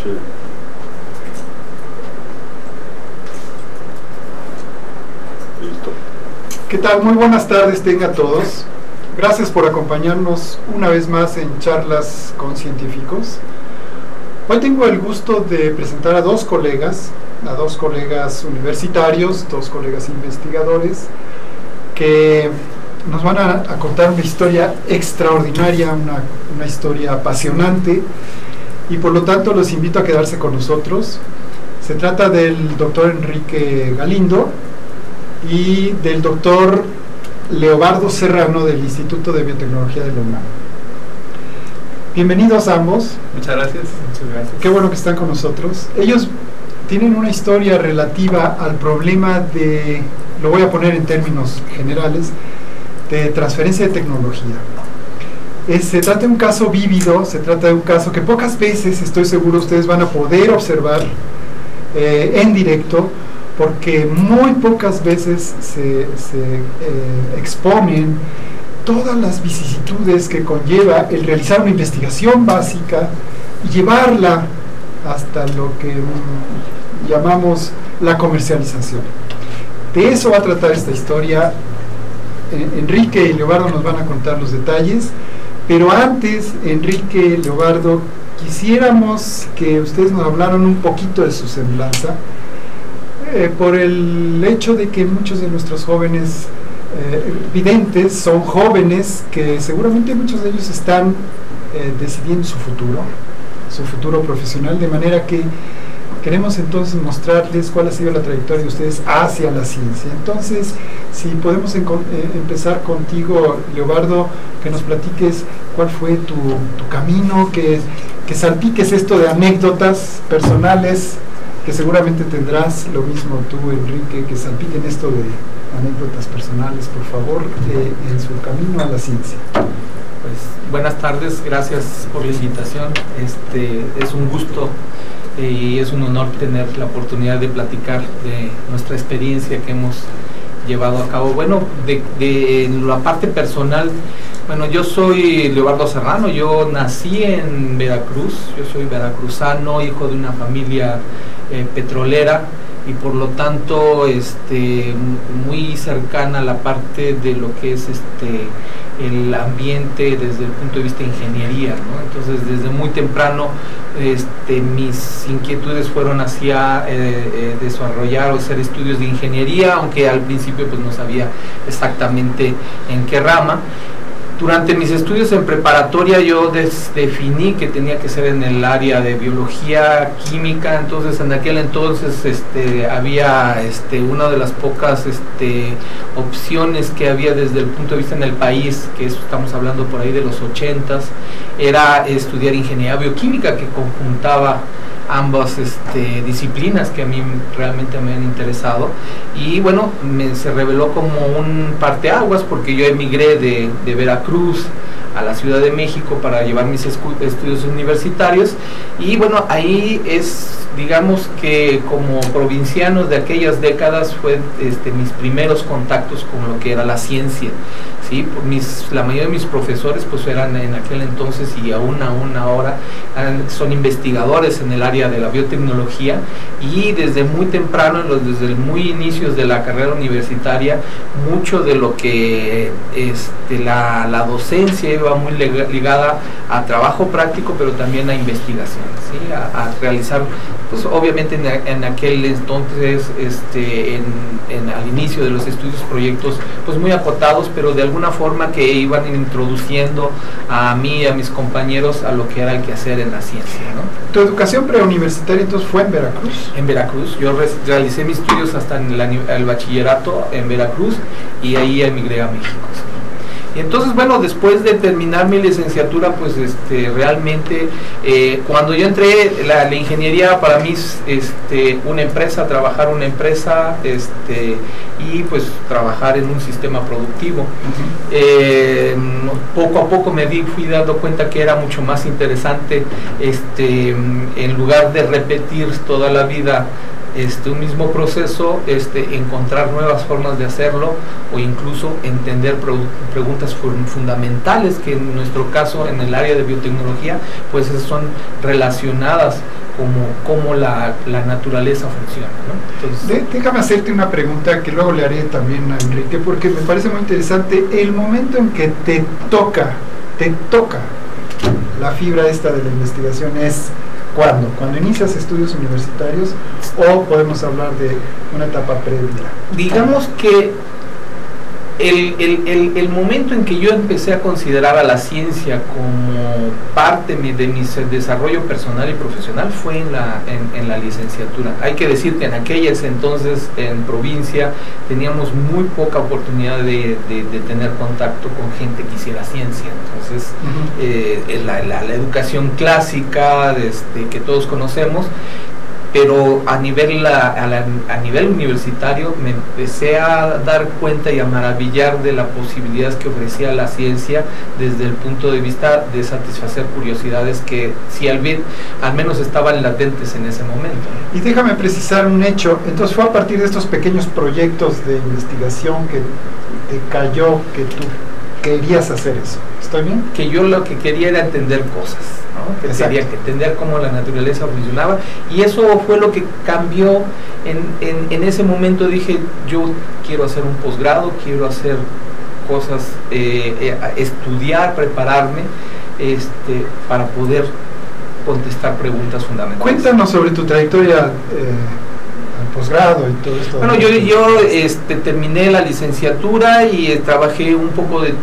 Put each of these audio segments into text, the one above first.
Sí. Listo. ¿Qué tal? Muy buenas tardes tengan todos. Gracias por acompañarnos una vez más en Charlas con Científicos. Hoy tengo el gusto de presentar a dos colegas universitarios, dos colegas investigadores, que nos van a contar una historia extraordinaria, una historia apasionante, y por lo tanto los invito a quedarse con nosotros. Se trata del doctor Enrique Galindo y del doctor Leobardo Serrano del Instituto de Biotecnología de la UNAM. Bienvenidos ambos. Muchas gracias. Muchas gracias. Qué bueno que están con nosotros. Ellos tienen una historia relativa al problema de, lo voy a poner en términos generales, de transferencia de tecnología. Se trata de un caso vívido, se trata de un caso que pocas veces, estoy seguro, ustedes van a poder observar en directo, porque muy pocas veces se exponen todas las vicisitudes que conlleva el realizar una investigación básica y llevarla hasta lo que llamamos la comercialización. De eso va a tratar esta historia. Enrique y Leobardo nos van a contar los detalles, pero antes, Enrique y Leobardo, quisiéramos que ustedes nos hablaran un poquito de su semblanza, por el hecho de que muchos de nuestros jóvenes videntes son jóvenes que seguramente muchos de ellos están decidiendo su futuro profesional, de manera que queremos entonces mostrarles cuál ha sido la trayectoria de ustedes hacia la ciencia. Entonces, si podemos empezar contigo, Leobardo, que nos platiques cuál fue tu camino, que salpiques esto de anécdotas personales, que seguramente tendrás lo mismo tú, Enrique, que salpiquen esto de anécdotas personales, por favor, en su camino a la ciencia. Pues buenas tardes, gracias por la invitación. Es un gusto y es un honor tener la oportunidad de platicar de nuestra experiencia que hemos llevado a cabo. Bueno, de la parte personal, bueno, yo soy Leobardo Serrano, yo nací en Veracruz, yo soy veracruzano, hijo de una familia petrolera, y por lo tanto muy cercana a la parte de lo que es el ambiente desde el punto de vista de ingeniería, ¿no? Entonces desde muy temprano mis inquietudes fueron hacia desarrollar o hacer estudios de ingeniería, aunque al principio pues no sabía exactamente en qué rama. Durante mis estudios en preparatoria yo definí que tenía que ser en el área de biología, química. Entonces en aquel entonces había una de las pocas opciones que había desde el punto de vista en el país, que eso estamos hablando por ahí de los 80s, era estudiar ingeniería bioquímica, que conjuntaba ambas disciplinas que a mí realmente me han interesado. Y bueno, se reveló como un parteaguas, porque yo emigré de Veracruz a la Ciudad de México para llevar mis estudios universitarios, y bueno, ahí digamos que como provincianos de aquellas décadas fue mis primeros contactos con lo que era la ciencia, ¿sí? La mayoría de mis profesores pues eran en aquel entonces, y aún ahora son investigadores en el área de la biotecnología, y desde muy temprano, desde muy inicios de la carrera universitaria, mucho de lo que la docencia iba muy ligada a trabajo práctico, pero también a investigación, ¿sí? A realizar, pues obviamente en aquel entonces, al inicio de los estudios, proyectos pues muy acotados, pero de alguna forma que iban introduciendo a mí y a mis compañeros a lo que era el quehacer en la ciencia, ¿no? ¿Tu educación preuniversitaria entonces fue en Veracruz? En Veracruz, yo realicé mis estudios hasta en el bachillerato en Veracruz, y ahí emigré a México, ¿sí? Y entonces, bueno, después de terminar mi licenciatura, pues realmente cuando yo entré, la ingeniería para mí es una empresa, trabajar una empresa, y pues trabajar en un sistema productivo. Poco a poco fui dando cuenta que era mucho más interesante, en lugar de repetir toda la vida un mismo proceso, encontrar nuevas formas de hacerlo, o incluso entender preguntas fundamentales que en nuestro caso en el área de biotecnología pues son relacionadas cómo la naturaleza funciona, ¿no? Entonces, déjame hacerte una pregunta que luego le haré también a Enrique, porque me parece muy interesante el momento en que te toca la fibra esta de la investigación. ¿Es cuando inicias estudios universitarios o podemos hablar de una etapa previa? Digamos que el momento en que yo empecé a considerar a la ciencia como parte de mi desarrollo personal y profesional fue en la licenciatura. Hay que decir que en aquellas entonces en provincia teníamos muy poca oportunidad de tener contacto con gente que hiciera ciencia. Entonces la educación clásica que todos conocemos, pero a nivel universitario me empecé a dar cuenta y a maravillar de la posibilidad que ofrecía la ciencia desde el punto de vista de satisfacer curiosidades que si al menos estaban latentes en ese momento. Y déjame precisar un hecho, entonces fue a partir de estos pequeños proyectos de investigación que te cayó que tú querías hacer eso, ¿estoy bien? Que yo lo que quería era entender cosas, ¿no? Que quería entender cómo la naturaleza funcionaba, y eso fue lo que cambió. En ese momento dije, yo quiero hacer un posgrado, quiero hacer cosas, estudiar, prepararme para poder contestar preguntas fundamentales. Cuéntanos sobre tu trayectoria al posgrado y todo esto. Bueno, yo terminé la licenciatura y trabajé un poco de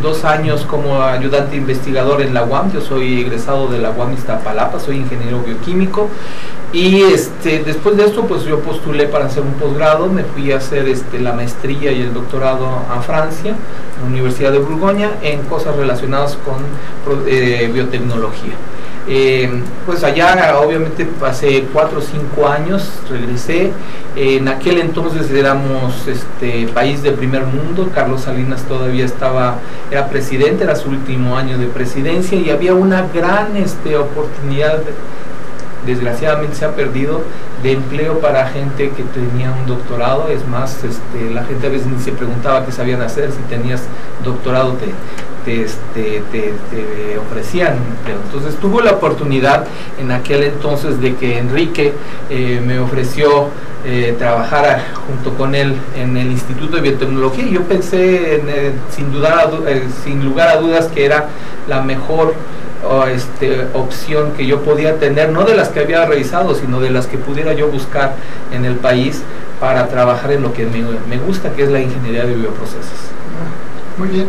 2 años como ayudante investigador en la UAM. Yo soy egresado de la UAM Iztapalapa, soy ingeniero bioquímico, y después de esto pues yo postulé para hacer un posgrado. Me fui a hacer la maestría y el doctorado a Francia, en la Universidad de Borgoña, en cosas relacionadas con biotecnología. Pues allá obviamente pasé 4 o 5 años, regresé. En aquel entonces éramos país de primer mundo. Carlos Salinas todavía era presidente, era su último año de presidencia, y había una gran oportunidad, desgraciadamente se ha perdido, de empleo para gente que tenía un doctorado. Es más, la gente a veces ni se preguntaba qué sabían hacer. Si tenías doctorado te ofrecían empleo. Entonces tuve la oportunidad en aquel entonces de que Enrique me ofreció trabajar junto con él en el Instituto de Biotecnología, y yo pensé sin lugar a dudas que era la mejor opción que yo podía tener, no de las que había revisado, sino de las que pudiera yo buscar en el país para trabajar en lo que me gusta, que es la ingeniería de bioprocesos. Muy bien.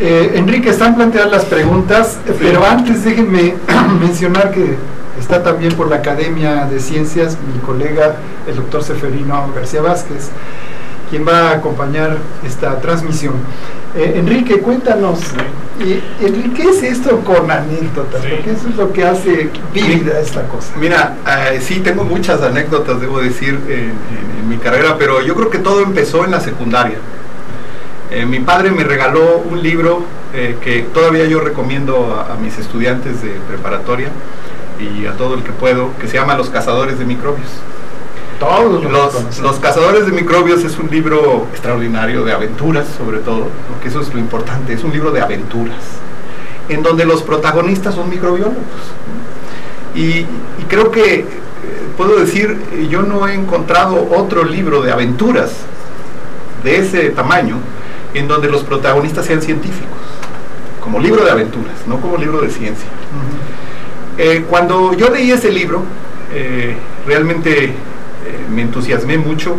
Enrique, están planteadas las preguntas, sí, pero antes déjenme mencionar que está también por la Academia de Ciencias mi colega, el doctor Seferino García Vázquez, quien va a acompañar esta transmisión. Enrique, cuéntanos, ¿qué es esto con anécdotas? Sí. Porque eso es lo que hace vívida esta cosa. Mira, sí, tengo muchas anécdotas, debo decir, en mi carrera, pero yo creo que todo empezó en la secundaria. Mi padre me regaló un libro que todavía yo recomiendo a mis estudiantes de preparatoria y a todo el que puedo, que se llama Los Cazadores de Microbios. Todos los Cazadores de Microbios es un libro extraordinario de aventuras, sobre todo, porque eso es lo importante, es un libro de aventuras, en donde los protagonistas son microbiólogos. Y creo que, puedo decir, yo no he encontrado otro libro de aventuras de ese tamaño, en donde los protagonistas sean científicos, como libro de aventuras, no como libro de ciencia. Cuando yo leí ese libro, realmente me entusiasmé mucho,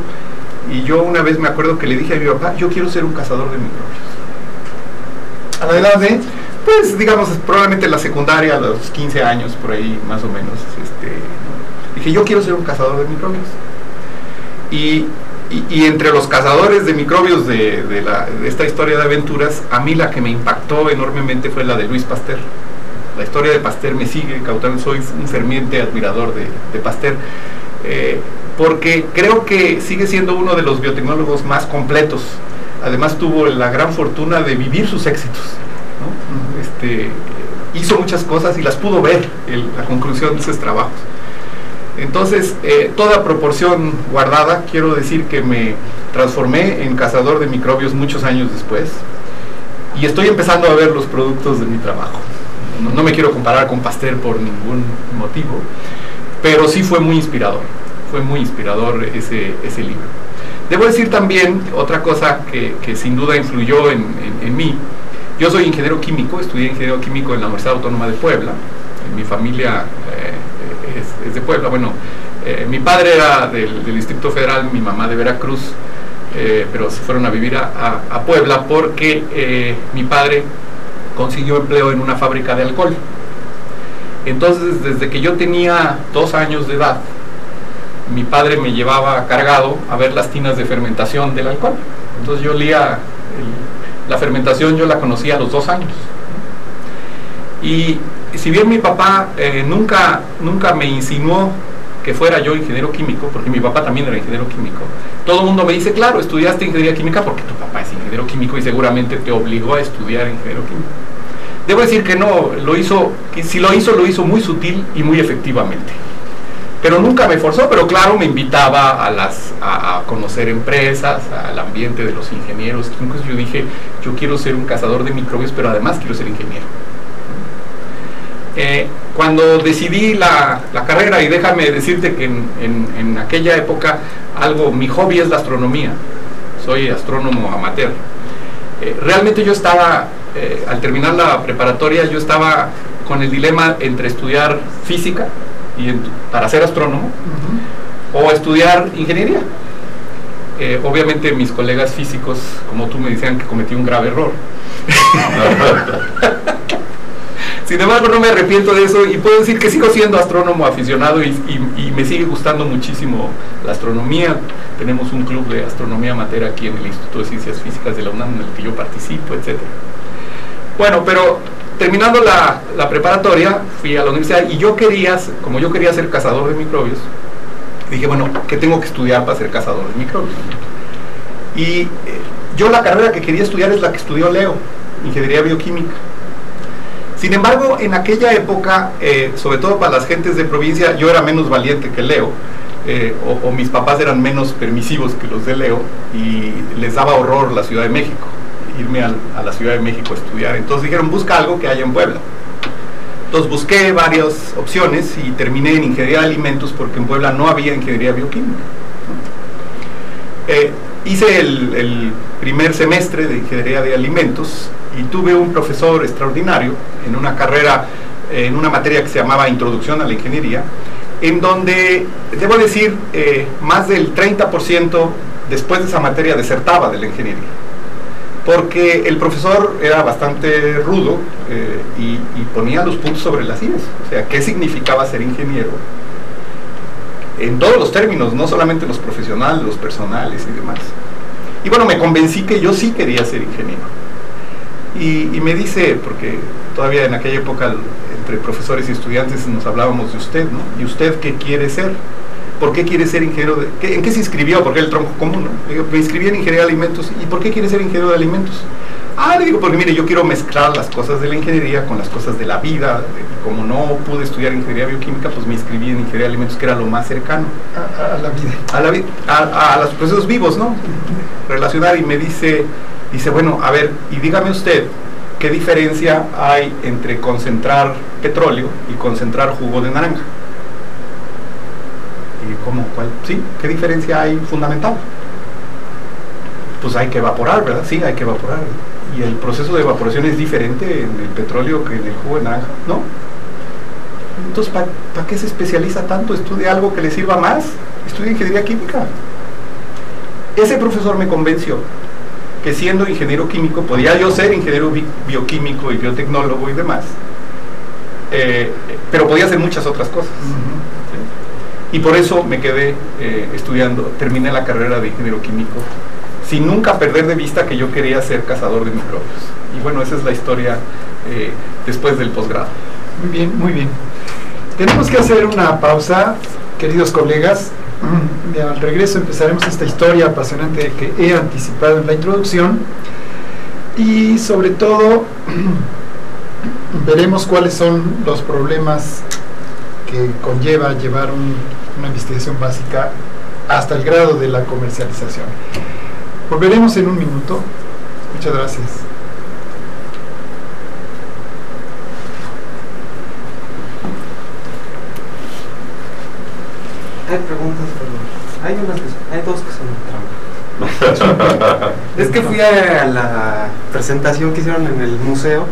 y yo una vez me acuerdo que le dije a mi papá, yo quiero ser un cazador de microbios. A la edad de, pues digamos, probablemente en la secundaria, a los 15 años, por ahí más o menos, dije, yo quiero ser un cazador de microbios. Y entre los cazadores de microbios de esta historia de aventuras, a mí la que me impactó enormemente fue la de Louis Pasteur. La historia de Pasteur me sigue cautando, soy un ferviente admirador de Pasteur, porque creo que sigue siendo uno de los biotecnólogos más completos. Además tuvo la gran fortuna de vivir sus éxitos, ¿no? Hizo muchas cosas y las pudo ver, la conclusión de esos trabajos. Entonces, toda proporción guardada, quiero decir que me transformé en cazador de microbios muchos años después, y estoy empezando a ver los productos de mi trabajo. No me quiero comparar con Pasteur por ningún motivo, pero sí fue muy inspirador ese libro. Debo decir también otra cosa que sin duda influyó en mí. Yo soy ingeniero químico, estudié ingeniero químico en la Universidad Autónoma de Puebla. Mi familia es de Puebla. Bueno, mi padre era del Distrito Federal, mi mamá de Veracruz, pero se fueron a vivir a Puebla porque mi padre consiguió empleo en una fábrica de alcohol. Entonces, desde que yo tenía 2 años de edad, mi padre me llevaba cargado a ver las tinas de fermentación del alcohol. Entonces yo olía la fermentación, yo la conocía a los 2 años. Y si bien mi papá nunca me insinuó que fuera yo ingeniero químico, porque mi papá también era ingeniero químico, todo el mundo me dice, claro, estudiaste ingeniería química porque tu papá es ingeniero químico y seguramente te obligó a estudiar ingeniero químico. Debo decir que no, si lo hizo muy sutil y muy efectivamente. Pero nunca me forzó, pero claro, me invitaba a conocer empresas, al ambiente de los ingenieros químicos. Yo dije, yo quiero ser un cazador de microbios, pero además quiero ser ingeniero. Cuando decidí la carrera, y déjame decirte que en aquella época mi hobby es la astronomía, soy astrónomo amateur. Realmente yo estaba, al terminar la preparatoria, yo estaba con el dilema entre estudiar física para ser astrónomo o estudiar ingeniería. Obviamente mis colegas físicos, como tú, me decían que cometí un grave error. Sin embargo, no me arrepiento de eso y puedo decir que sigo siendo astrónomo aficionado y me sigue gustando muchísimo la astronomía. Tenemos un club de astronomía amateur aquí en el Instituto de Ciencias Físicas de la UNAM en el que yo participo, etc. Bueno, pero terminando la preparatoria, fui a la universidad y como yo quería ser cazador de microbios, dije, bueno, ¿qué tengo que estudiar para ser cazador de microbios? Y yo la carrera que quería estudiar es la que estudió Leo, ingeniería bioquímica. Sin embargo, en aquella época, sobre todo para las gentes de provincia, yo era menos valiente que Leo, o mis papás eran menos permisivos que los de Leo, y les daba horror la Ciudad de México, irme a la Ciudad de México a estudiar. Entonces dijeron, busca algo que haya en Puebla. Entonces busqué varias opciones y terminé en ingeniería de alimentos porque en Puebla no había ingeniería bioquímica. Hice el primer semestre de ingeniería de alimentos y tuve un profesor extraordinario en una carrera, en una materia que se llamaba Introducción a la Ingeniería, en donde, debo decir, más del 30% después de esa materia desertaba de la ingeniería, porque el profesor era bastante rudo y ponía los puntos sobre las íes, o sea, qué significaba ser ingeniero, en todos los términos, no solamente los profesionales, los personales y demás. Y bueno, me convencí que yo sí quería ser ingeniero. Y me dice, porque todavía en aquella época entre profesores y estudiantes nos hablábamos de usted, ¿no? ¿Y usted qué quiere ser? ¿Por qué quiere ser ingeniero? ¿En qué se inscribió? Porque era el tronco común, ¿no? Le digo, me inscribí en ingeniería de alimentos. ¿Y por qué quiere ser ingeniero de alimentos? Le digo, porque mire, yo quiero mezclar las cosas de la ingeniería con las cosas de la vida. Y como no pude estudiar ingeniería bioquímica, pues me inscribí en ingeniería de alimentos, que era lo más cercano a la vida. A los procesos vivos, ¿no? Relacionar. Y me dice, bueno, a ver, y dígame usted, ¿qué diferencia hay entre concentrar petróleo y concentrar jugo de naranja? Y ¿cómo? ¿Cuál? Sí, ¿qué diferencia hay fundamental? Pues hay que evaporar, ¿verdad? Sí, hay que evaporar. ¿Y el proceso de evaporación es diferente en el petróleo que en el jugo de naranja? ¿No? Entonces, ¿para qué se especializa tanto? Estudia algo que le sirva más. Estudia ingeniería química. Ese profesor me convenció que siendo ingeniero químico, podía yo ser ingeniero bioquímico y biotecnólogo y demás, pero podía hacer muchas otras cosas. ¿Sí? Y por eso me quedé estudiando, terminé la carrera de ingeniero químico, sin nunca perder de vista que yo quería ser cazador de microbios. Y bueno, esa es la historia después del posgrado. Muy bien, muy bien. Tenemos que hacer una pausa, queridos colegas. Al regreso empezaremos esta historia apasionante que he anticipado en la introducción y sobre todo veremos cuáles son los problemas que conlleva llevar una investigación básica hasta el grado de la comercialización. Volveremos en un minuto. Muchas gracias. Hay preguntas, pero hay dos que son trampa. Es que fui a la presentación que hicieron en el museo.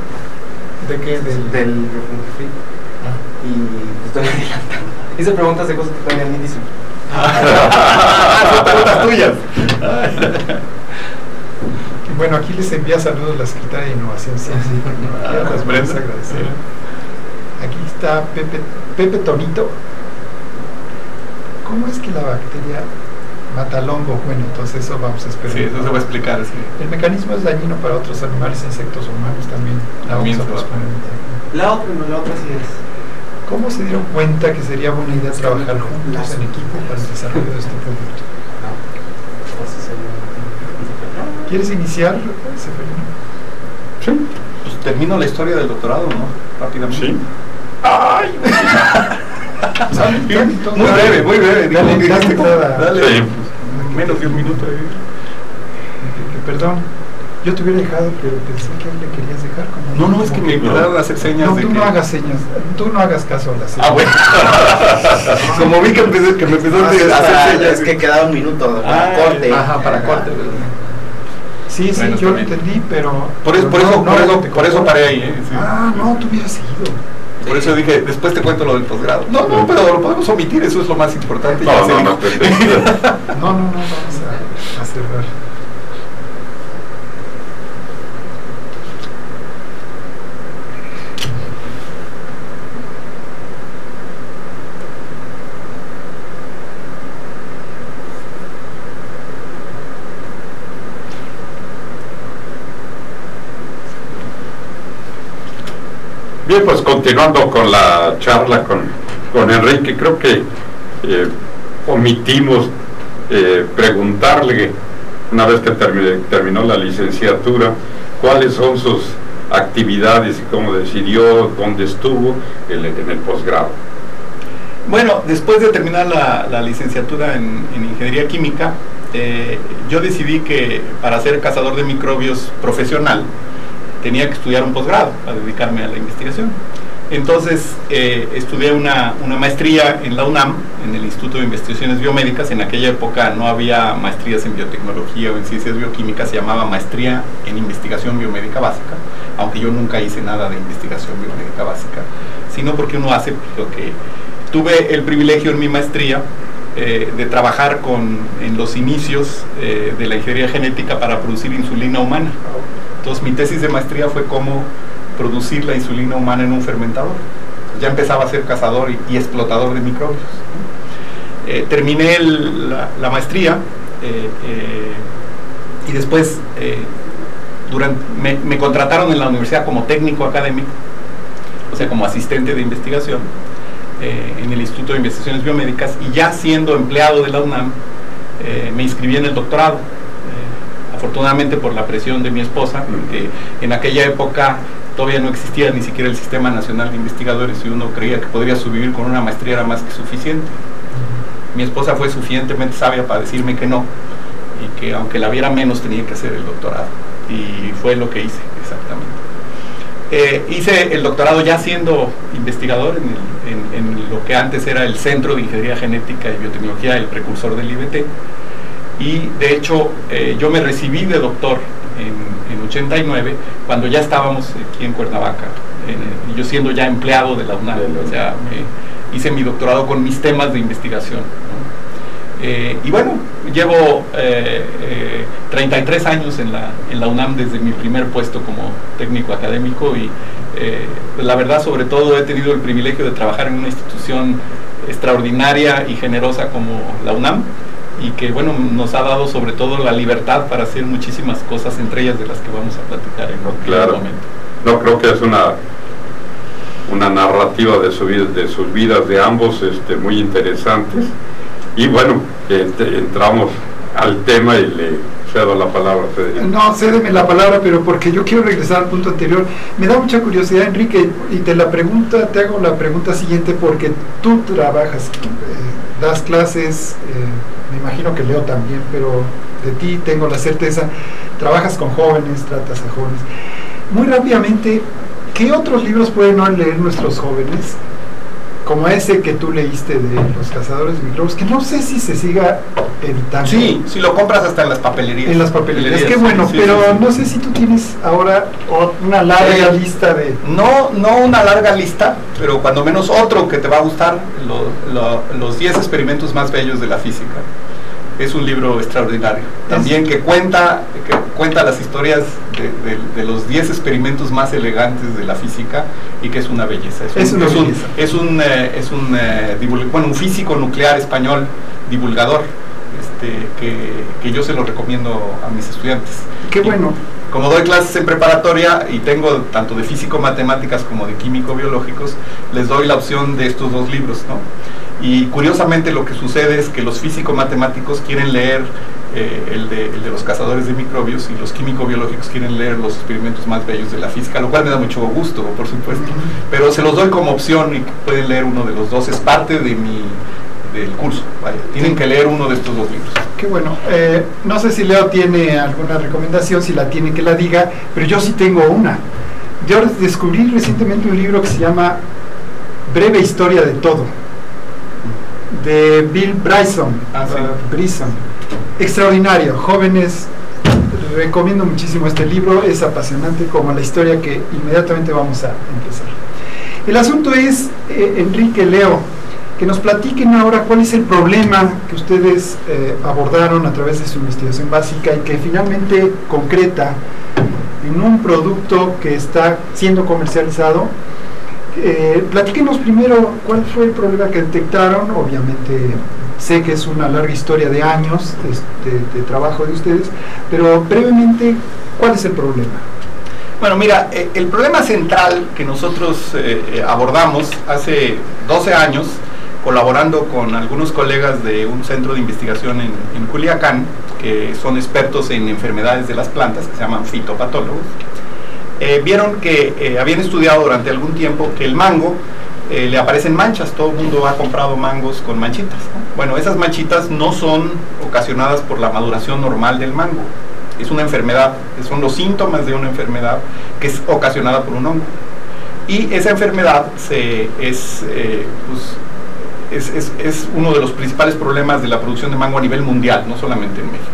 ¿De qué? Del fui. Y estoy adelantando. Hice preguntas de cosas que todavía ni dicen. Son preguntas tuyas. Bueno, aquí les envía saludos la secretaria de Innovación. Sí, las vamos a agradecer. Aquí está Pepe Tonito. ¿Cómo es que la bacteria mata al hongo? Bueno, entonces eso vamos a esperar. Sí, eso se va a explicar. Sí. El mecanismo es dañino para otros animales, insectos, humanos también. La vamos a posponer. La otra sí es. ¿Cómo se dieron cuenta que sería buena idea trabajar juntos en equipo para el desarrollo de este producto? ¿Quieres iniciar, Seferino? Sí. Pues termino la historia del doctorado, ¿no? Rápidamente. Sí. ¡Ay! Muy breve. Dale. Sí. Menos de un minuto. Perdón, yo te hubiera dejado, pero pensé que le querías dejar como... No, es que me empezaron a hacer señas. No, de tú que... no hagas señas, tú no hagas caso a las señas. Ah, bueno. Como vi que me empezó a hacer señas. Es que quedaba un minuto para corte. Ajá, para corte. Sí, bueno, yo lo entendí, pero... Por eso paré ahí. Sí. Ah, no, tú hubieras seguido. Por eso dije, después te cuento lo del posgrado. No, pero lo podemos omitir, eso es lo más importante. No, vamos a cerrar. Bien, pues continuando con la charla con Enrique, creo que omitimos preguntarle, una vez que terminó la licenciatura, cuáles son sus actividades y cómo decidió, dónde estuvo en el posgrado. Bueno, después de terminar la licenciatura en Ingeniería Química, yo decidí que para ser cazador de microbios profesional tenía que estudiar un posgrado para dedicarme a la investigación. Entonces estudié una maestría en la UNAM, en el Instituto de Investigaciones Biomédicas. En aquella época no había maestrías en biotecnología o en ciencias bioquímicas, se llamaba Maestría en Investigación Biomédica Básica, aunque yo nunca hice nada de investigación biomédica básica, sino porque uno hace lo que... Tuve el privilegio en mi maestría de trabajar en los inicios de la ingeniería genética para producir insulina humana. Entonces mi tesis de maestría fue cómo producir la insulina humana en un fermentador. Ya empezaba a ser cazador y explotador de microbios. Terminé la maestría y después me contrataron en la universidad como técnico académico, o sea, como asistente de investigación en el Instituto de Investigaciones Biomédicas, y ya siendo empleado de la UNAM me inscribí en el doctorado. Afortunadamente por la presión de mi esposa, porque en aquella época todavía no existía ni siquiera el Sistema Nacional de Investigadores y uno creía que podría sobrevivir con una maestría, era más que suficiente. Mi esposa fue suficientemente sabia para decirme que no, y que aunque la viera menos tenía que hacer el doctorado, y fue lo que hice exactamente. Hice el doctorado ya siendo investigador en lo que antes era el Centro de Ingeniería Genética y Biotecnología, el precursor del IBT. Y de hecho yo me recibí de doctor en 89, cuando ya estábamos aquí en Cuernavaca, yo siendo ya empleado de la UNAM, o sea, hice mi doctorado con mis temas de investigación, ¿no? Y bueno, llevo 33 años en la UNAM desde mi primer puesto como técnico académico, y pues la verdad, sobre todo, he tenido el privilegio de trabajar en una institución extraordinaria y generosa como la UNAM, y que bueno, nos ha dado sobre todo la libertad para hacer muchísimas cosas, entre ellas de las que vamos a platicar en otro momento. No, creo que es una narrativa de sus vidas de ambos muy interesantes, y bueno, entramos al tema y le cedo la palabra a Federico. No, cédeme la palabra, pero porque yo quiero regresar al punto anterior. Me da mucha curiosidad, Enrique, y te hago la pregunta siguiente, porque tú trabajas, das clases, me imagino que Leo también, pero de ti tengo la certeza, trabajas con jóvenes, tratas a jóvenes. Muy rápidamente, ¿qué otros libros pueden leer nuestros jóvenes como ese que tú leíste de Los Cazadores de Microbios, que no sé si se siga editando. Sí, si lo compras hasta en las papelerías. En las papelerías, qué bueno, sí, pero sí, sí. no sé si tú tienes ahora una larga lista de... No una larga lista, pero cuando menos otro que te va a gustar, los 10 experimentos más bellos de la física. Es un libro extraordinario, también que cuenta las historias de los 10 experimentos más elegantes de la física, y que es una belleza. Es un físico nuclear español, divulgador, que yo se lo recomiendo a mis estudiantes. Qué bueno. Como doy clases en preparatoria y tengo tanto de físico-matemáticas como de químico-biológicos, les doy la opción de estos dos libros, ¿no? Y curiosamente lo que sucede es que los físico-matemáticos quieren leer el de Los Cazadores de Microbios, y los químico-biológicos quieren leer los experimentos más bellos de la física, lo cual me da mucho gusto, por supuesto. Pero se los doy como opción, y pueden leer uno de los dos, es parte del curso. Vaya, tienen que leer uno de estos dos libros. Qué bueno. No sé si Leo tiene alguna recomendación, si la tiene que la diga, pero yo sí tengo una. Yo descubrí recientemente un libro que se llama Breve Historia de Todo, de Bill Bryson. Bryson. Extraordinario. Jóvenes, recomiendo muchísimo este libro, es apasionante, como la historia que inmediatamente vamos a empezar. El asunto es, Enrique, Leo, que nos platiquen ahora cuál es el problema que ustedes abordaron a través de su investigación básica y que finalmente concreta en un producto que está siendo comercializado. Platíquenos primero cuál fue el problema que detectaron. Obviamente sé que es una larga historia de años de trabajo de ustedes, pero brevemente, ¿cuál es el problema? Bueno, mira, el problema central que nosotros abordamos hace 12 años, colaborando con algunos colegas de un centro de investigación en Culiacán, que son expertos en enfermedades de las plantas, que se llaman fitopatólogos, vieron que habían estudiado durante algún tiempo que el mango le aparecen manchas. Todo el mundo ha comprado mangos con manchitas, ¿no? Bueno, esas manchitas no son ocasionadas por la maduración normal del mango, es una enfermedad, son los síntomas de una enfermedad que es ocasionada por un hongo, y esa enfermedad es uno de los principales problemas de la producción de mango a nivel mundial, no solamente en México.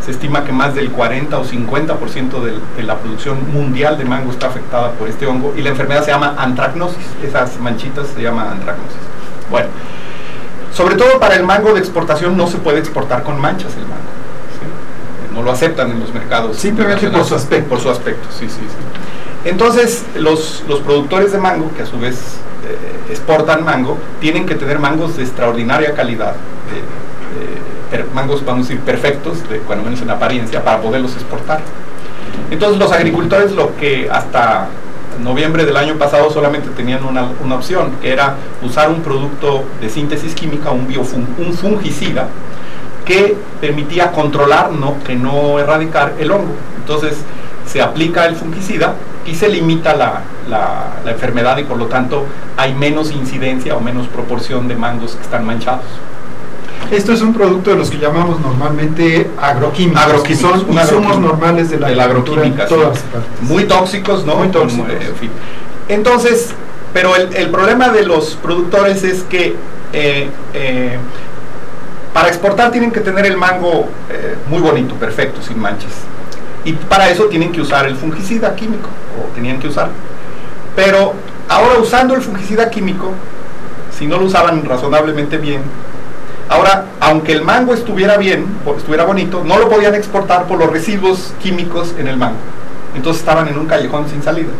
Se estima que más del 40 o 50% de la producción mundial de mango está afectada por este hongo, y la enfermedad se llama antracnosis. Esas manchitas se llaman antracnosis. Bueno, sobre todo para el mango de exportación no se puede exportar con manchas el mango, ¿sí? No lo aceptan en los mercados. Simplemente por su aspecto. Por su aspecto, sí. Entonces, los productores de mango, que a su vez exportan mango, tienen que tener mangos de extraordinaria calidad, mangos, vamos a decir, perfectos, cuando menos en apariencia, para poderlos exportar. Entonces los agricultores, lo que hasta noviembre del año pasado solamente tenían una opción, que era usar un producto de síntesis química, un fungicida, que permitía controlar, que no erradicar el hongo. Entonces se aplica el fungicida y se limita la enfermedad, y por lo tanto hay menos incidencia o menos proporción de mangos que están manchados. Esto es un producto de los que llamamos normalmente agroquímicos, que son insumos normales de la agroquímica, todas partes. Muy tóxicos, ¿no? Muy tóxicos. En fin. Entonces, pero el problema de los productores es que para exportar tienen que tener el mango muy bonito, perfecto, sin manchas. Y para eso tienen que usar el fungicida químico, o tenían que usar. Pero ahora, usando el fungicida químico, si no lo usaban razonablemente bien, ahora, aunque el mango estuviera bien, estuviera bonito, no lo podían exportar por los residuos químicos en el mango. Entonces estaban en un callejón sin salida.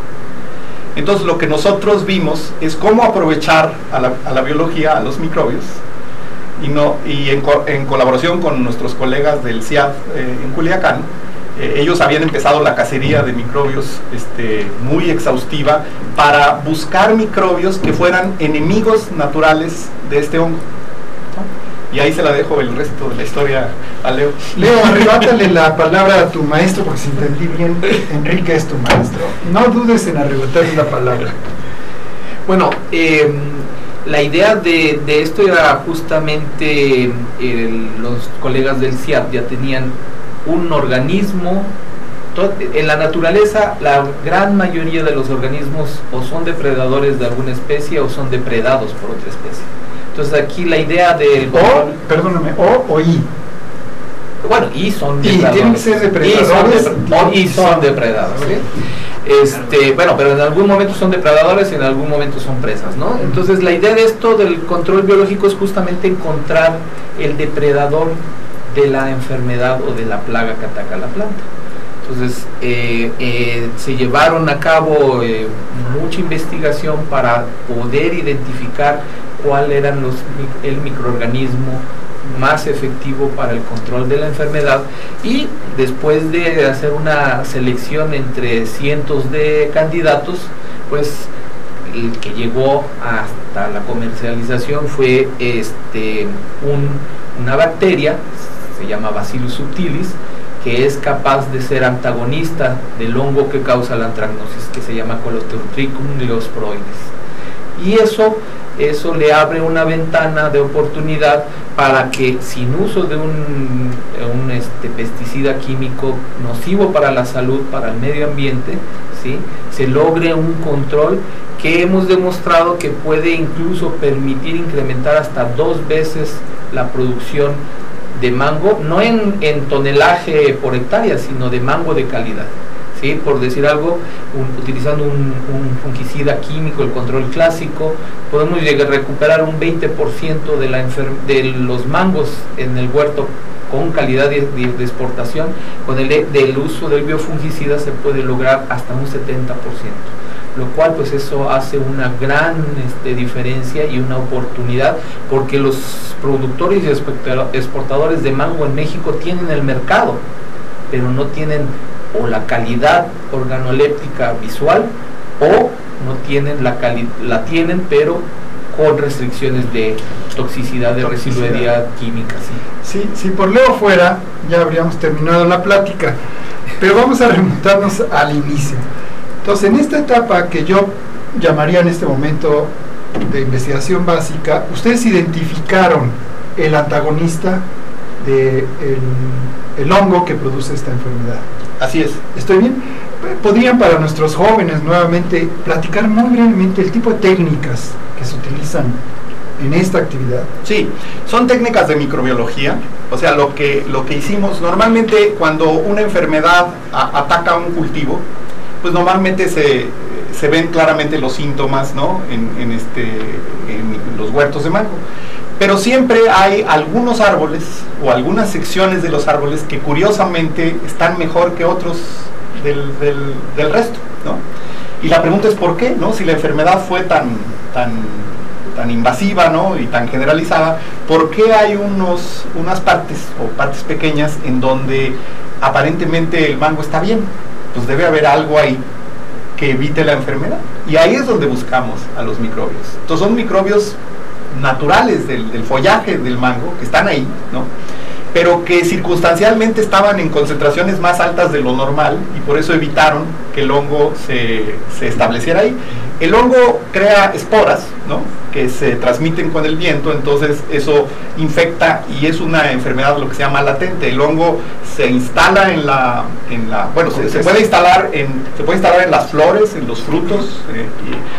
Entonces lo que nosotros vimos es cómo aprovechar a la biología, a los microbios, y en colaboración con nuestros colegas del CIAD en Culiacán, ellos habían empezado la cacería de microbios muy exhaustiva para buscar microbios que fueran enemigos naturales de este hongo. Y ahí se la dejo el resto de la historia a Leo. Leo, arrebátale la palabra a tu maestro, porque si entendí bien, Enrique es tu maestro. No dudes en arrebatarle la palabra. Bueno, la idea de esto era justamente, los colegas del CIAP ya tenían un organismo En la naturaleza, la gran mayoría de los organismos o son depredadores de alguna especie o son depredados por otra especie. Entonces aquí la idea de... O y. Bueno, y son depredadores. Tienen que ser depredadores. Y son depredadores. ¿Sí? Bueno, pero en algún momento son depredadores y en algún momento son presas, ¿no? Entonces la idea de esto del control biológico es justamente encontrar el depredador de la enfermedad o de la plaga que ataca la planta. Entonces se llevaron a cabo mucha investigación para poder identificar cuál era el microorganismo más efectivo para el control de la enfermedad, y después de hacer una selección entre cientos de candidatos, pues el que llegó hasta la comercialización fue una bacteria, se llama Bacillus subtilis, que es capaz de ser antagonista del hongo que causa la anthracnosis, que se llama Colostotrichum gliosporoides. Y eso le abre una ventana de oportunidad para que, sin uso de un pesticida químico nocivo para la salud, para el medio ambiente, ¿sí?, se logre un control que hemos demostrado que puede incluso permitir incrementar hasta 2 veces la producción de mango, no en tonelaje por hectárea, sino de mango de calidad. ¿Sí? Por decir algo, utilizando un fungicida químico, el control clásico, podemos llegar a recuperar un 20% de los mangos en el huerto con calidad de exportación. Con del uso del biofungicida se puede lograr hasta un 70%, lo cual pues eso hace una gran diferencia y una oportunidad, porque los productores y exportadores de mango en México tienen el mercado, pero no tienen o la calidad organoléptica visual, o no tienen la tienen, pero con restricciones de toxicidad, de residualidad química. Sí, si por Leo fuera, ya habríamos terminado la plática, pero vamos a remontarnos al inicio. Entonces, en esta etapa que yo llamaría en este momento de investigación básica, ustedes identificaron el antagonista del hongo que produce esta enfermedad. Así es. ¿Estoy bien? ¿Podrían, para nuestros jóvenes, nuevamente platicar muy brevemente el tipo de técnicas que se utilizan en esta actividad? Sí, son técnicas de microbiología. O sea, lo que hicimos normalmente cuando una enfermedad ataca un cultivo, pues normalmente se ven claramente los síntomas, ¿no?, en los huertos de mango. Pero siempre hay algunos árboles o algunas secciones de los árboles que curiosamente están mejor que otros del resto, ¿no? Y la pregunta es ¿por qué?, ¿no? Si la enfermedad fue tan invasiva, ¿no?, y tan generalizada, ¿por qué hay unas partes o partes pequeñas en donde aparentemente el mango está bien? Pues debe haber algo ahí que evite la enfermedad. Y ahí es donde buscamos a los microbios. Entonces son microbios naturales del follaje del mango, que están ahí, ¿no?, pero que circunstancialmente estaban en concentraciones más altas de lo normal, y por eso evitaron que el hongo se estableciera ahí. El hongo crea esporas, ¿no?, que se transmiten con el viento, entonces eso infecta y es una enfermedad lo que se llama latente. El hongo se instala se puede instalar en las flores, en los frutos,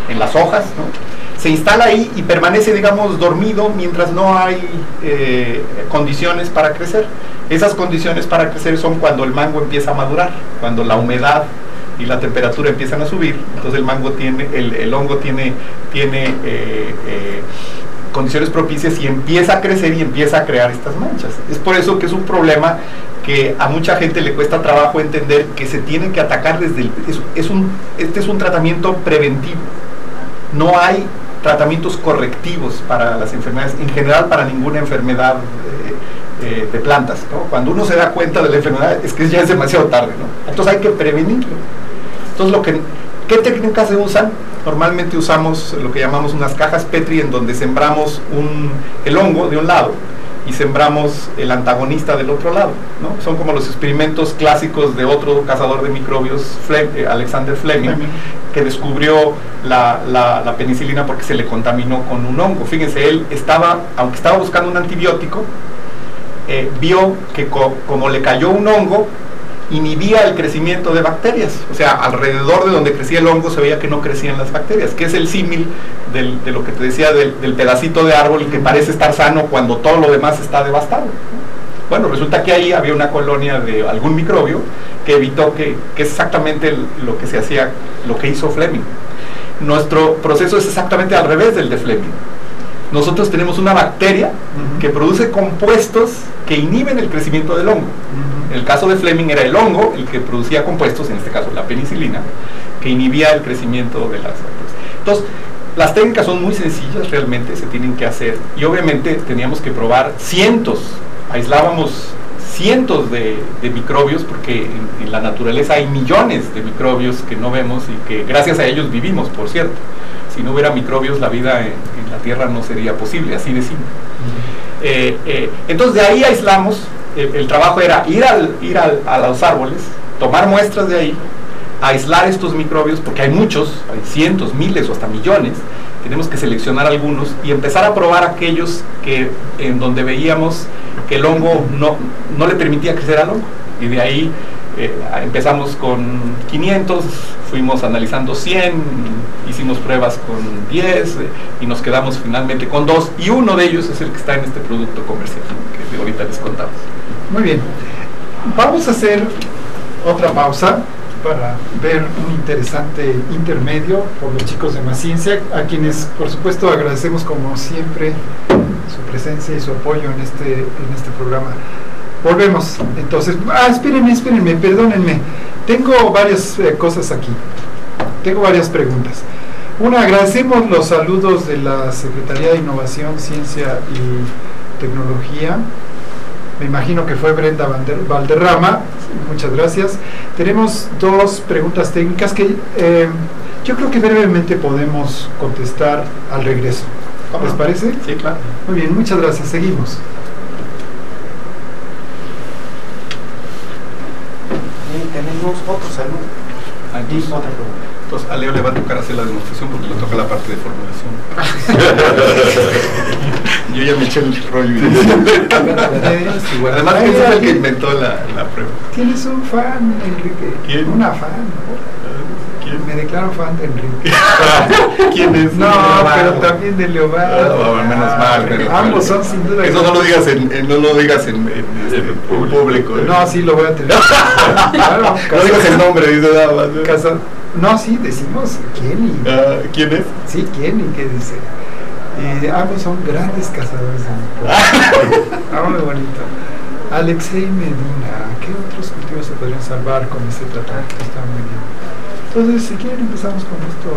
en las hojas, ¿no? Se instala ahí y permanece, digamos, dormido mientras no hay condiciones para crecer. Esas condiciones para crecer son cuando el mango empieza a madurar, cuando la humedad y la temperatura empiezan a subir. Entonces el hongo tiene condiciones propicias y empieza a crecer y empieza a crear estas manchas. Es por eso que es un problema que a mucha gente le cuesta trabajo entender, que se tienen que atacar desde este es un tratamiento preventivo. No hay tratamientos correctivos para las enfermedades, en general para ninguna enfermedad de plantas, ¿no? Cuando uno se da cuenta de la enfermedad es que ya es demasiado tarde, ¿no? Entonces hay que prevenirlo. Entonces ¿qué técnicas se usan? Normalmente usamos lo que llamamos unas cajas Petri, en donde sembramos el hongo de un lado y sembramos el antagonista del otro lado, ¿no? Son como los experimentos clásicos de otro cazador de microbios, Alexander Fleming, que descubrió la penicilina porque se le contaminó con un hongo. Fíjense, él aunque estaba buscando un antibiótico, vio que como le cayó un hongo, inhibía el crecimiento de bacterias. O sea, alrededor de donde crecía el hongo se veía que no crecían las bacterias, que es el símil de lo que te decía del pedacito de árbol que parece estar sano cuando todo lo demás está devastado. Bueno, resulta que ahí había una colonia de algún microbio que evitó que es exactamente lo que se hacía, lo que hizo Fleming. Nuestro proceso es exactamente al revés del de Fleming. Nosotros tenemos una bacteria que produce compuestos que inhiben el crecimiento del hongo. En el caso de Fleming era el hongo el que producía compuestos, en este caso la penicilina, que inhibía el crecimiento de las bacterias. Entonces, las técnicas son muy sencillas, realmente se tienen que hacer, y obviamente teníamos que probar aislábamos cientos de microbios, porque en la naturaleza hay millones de microbios que no vemos y que gracias a ellos vivimos, por cierto. Si no hubiera microbios, la vida en la Tierra no sería posible, así de simple. Entonces de ahí aislamos, el trabajo era ir a los árboles, tomar muestras de ahí, aislar estos microbios, porque hay muchos, hay cientos, miles o hasta millones. Tenemos que seleccionar algunos y empezar a probar aquellos en donde veíamos que el hongo no le permitía crecer al hongo. Y de ahí empezamos con 500, fuimos analizando 100, hicimos pruebas con 10 y nos quedamos finalmente con 2, y uno de ellos es el que está en este producto comercial que ahorita les contamos. Muy bien, vamos a hacer otra pausa para ver un interesante intermedio por los chicos de Más Ciencia, a quienes por supuesto agradecemos como siempre su presencia y su apoyo en este programa. Volvemos, entonces, espérenme, perdónenme, tengo varias cosas aquí, tengo varias preguntas. Una, agradecemos los saludos de la Secretaría de Innovación, Ciencia y Tecnología. Me imagino que fue Brenda Valderrama, muchas gracias. Tenemos dos preguntas técnicas que yo creo que brevemente podemos contestar al regreso. ¿Les parece? Sí, claro. Muy bien, muchas gracias. Seguimos. Tenemos otro saludo. Aquí Otra pregunta. Entonces a Leo le va a tocar hacer la demostración porque le toca la parte de formulación. Yo ya me eché el rollo. Además que es el que inventó la prueba. Tienes un fan, Enrique. ¿Quién? Una fan. ¿Quién? Me declaro fan de Enrique. ¿Quién es? No, pero también de Leobardo. Menos mal. Ambos son sin duda. Eso no lo digas en público. No, sí lo voy a tener. Claro, no digas el nombre, dice nada más. No, sí, decimos Kenny. ¿Quién es? Sí, Kenny, ¿qué dice? Ambos son grandes cazadores de microbios. Muy bonito. Alexei Medina, ¿qué otros cultivos se podrían salvar con este tratado? Está muy bien. Entonces, si quieren, empezamos con esto.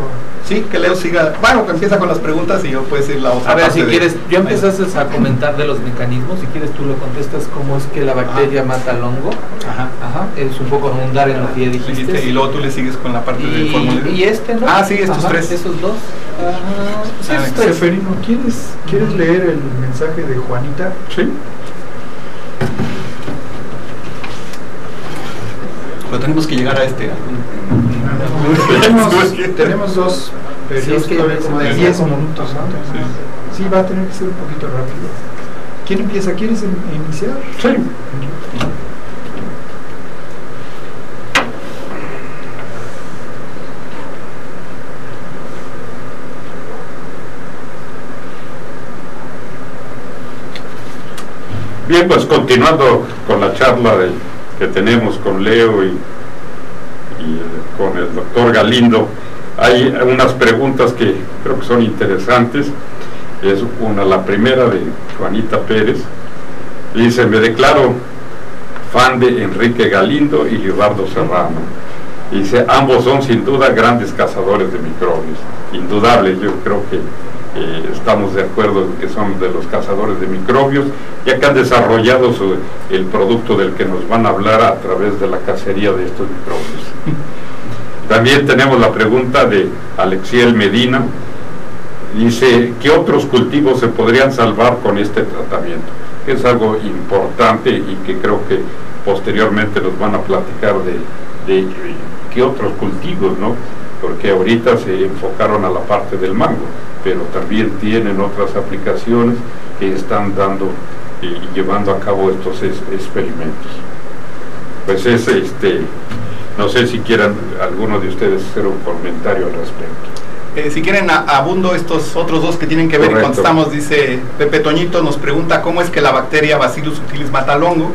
Sí, que Leo siga. Bueno, que empieza con las preguntas y yo puedo decir la otra. A ver, si quieres, ya empezaste a comentar de los mecanismos. Si quieres, tú lo contestas, cómo es que la bacteria mata al hongo. Ajá. Es un poco abundar en lo que ya dijiste. Y luego tú le sigues con la parte de fórmula. Y este, ¿no? Sí, estos tres. Esos dos. Sí, Seferino, ¿quieres leer el mensaje de Juanita? Sí. Pero tenemos que llegar a este. Tenemos dos periodos como de 10 minutos, ¿no? Sí, va a tener que ser un poquito rápido. ¿Quién empieza? ¿Quieres iniciar? Sí. Bien, pues continuando con la charla que tenemos con Leo y con el doctor Galindo, hay unas preguntas que creo que son interesantes. Es la primera de Juanita Pérez. Dice: me declaro fan de Enrique Galindo y Libardo Serrano. Dice: ambos son sin duda grandes cazadores de microbios, indudable. Yo creo que estamos de acuerdo en que son de los cazadores de microbios, ya que han desarrollado el producto del que nos van a hablar a través de la cacería de estos microbios. También tenemos la pregunta de Alexiel Medina. Dice: ¿qué otros cultivos se podrían salvar con este tratamiento? Es algo importante y que creo que posteriormente nos van a platicar de qué otros cultivos, ¿no? Porque ahorita se enfocaron a la parte del mango, pero también tienen otras aplicaciones que están dando y llevando a cabo estos experimentos. pues es no sé si quieran alguno de ustedes hacer un comentario al respecto. Si quieren abundo estos otros dos que tienen que ver. Correcto. Y contestamos. Dice Pepe Toñito, nos pregunta cómo es que la bacteria Bacillus subtilis mata al hongo,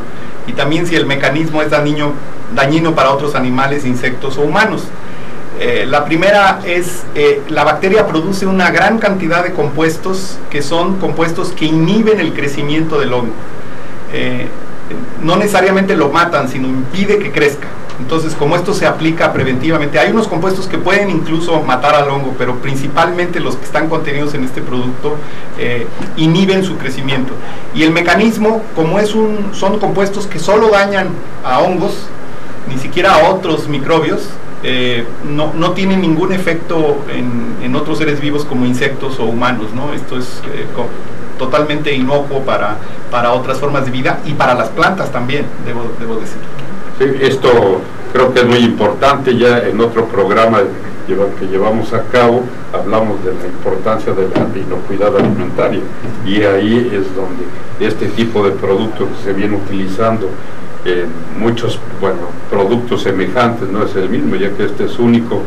y también si el mecanismo es dañino para otros animales, insectos o humanos. La primera es, la bacteria produce una gran cantidad de compuestos que son compuestos que inhiben el crecimiento del hongo. No necesariamente lo matan, sino impide que crezca. Entonces, como esto se aplica preventivamente, hay unos compuestos que pueden incluso matar al hongo, pero principalmente los que están contenidos en este producto inhiben su crecimiento. Y el mecanismo, como son compuestos que solo dañan a hongos, ni siquiera a otros microbios, no tienen ningún efecto en otros seres vivos como insectos o humanos, ¿no? Esto es totalmente inocuo para otras formas de vida y para las plantas también, debo decir. Sí, esto creo que es muy importante. Ya en otro programa que llevamos a cabo hablamos de la importancia de la inocuidad alimentaria, y ahí es donde este tipo de productos que se viene utilizando en muchos productos semejantes, no es el mismo, ya que este es único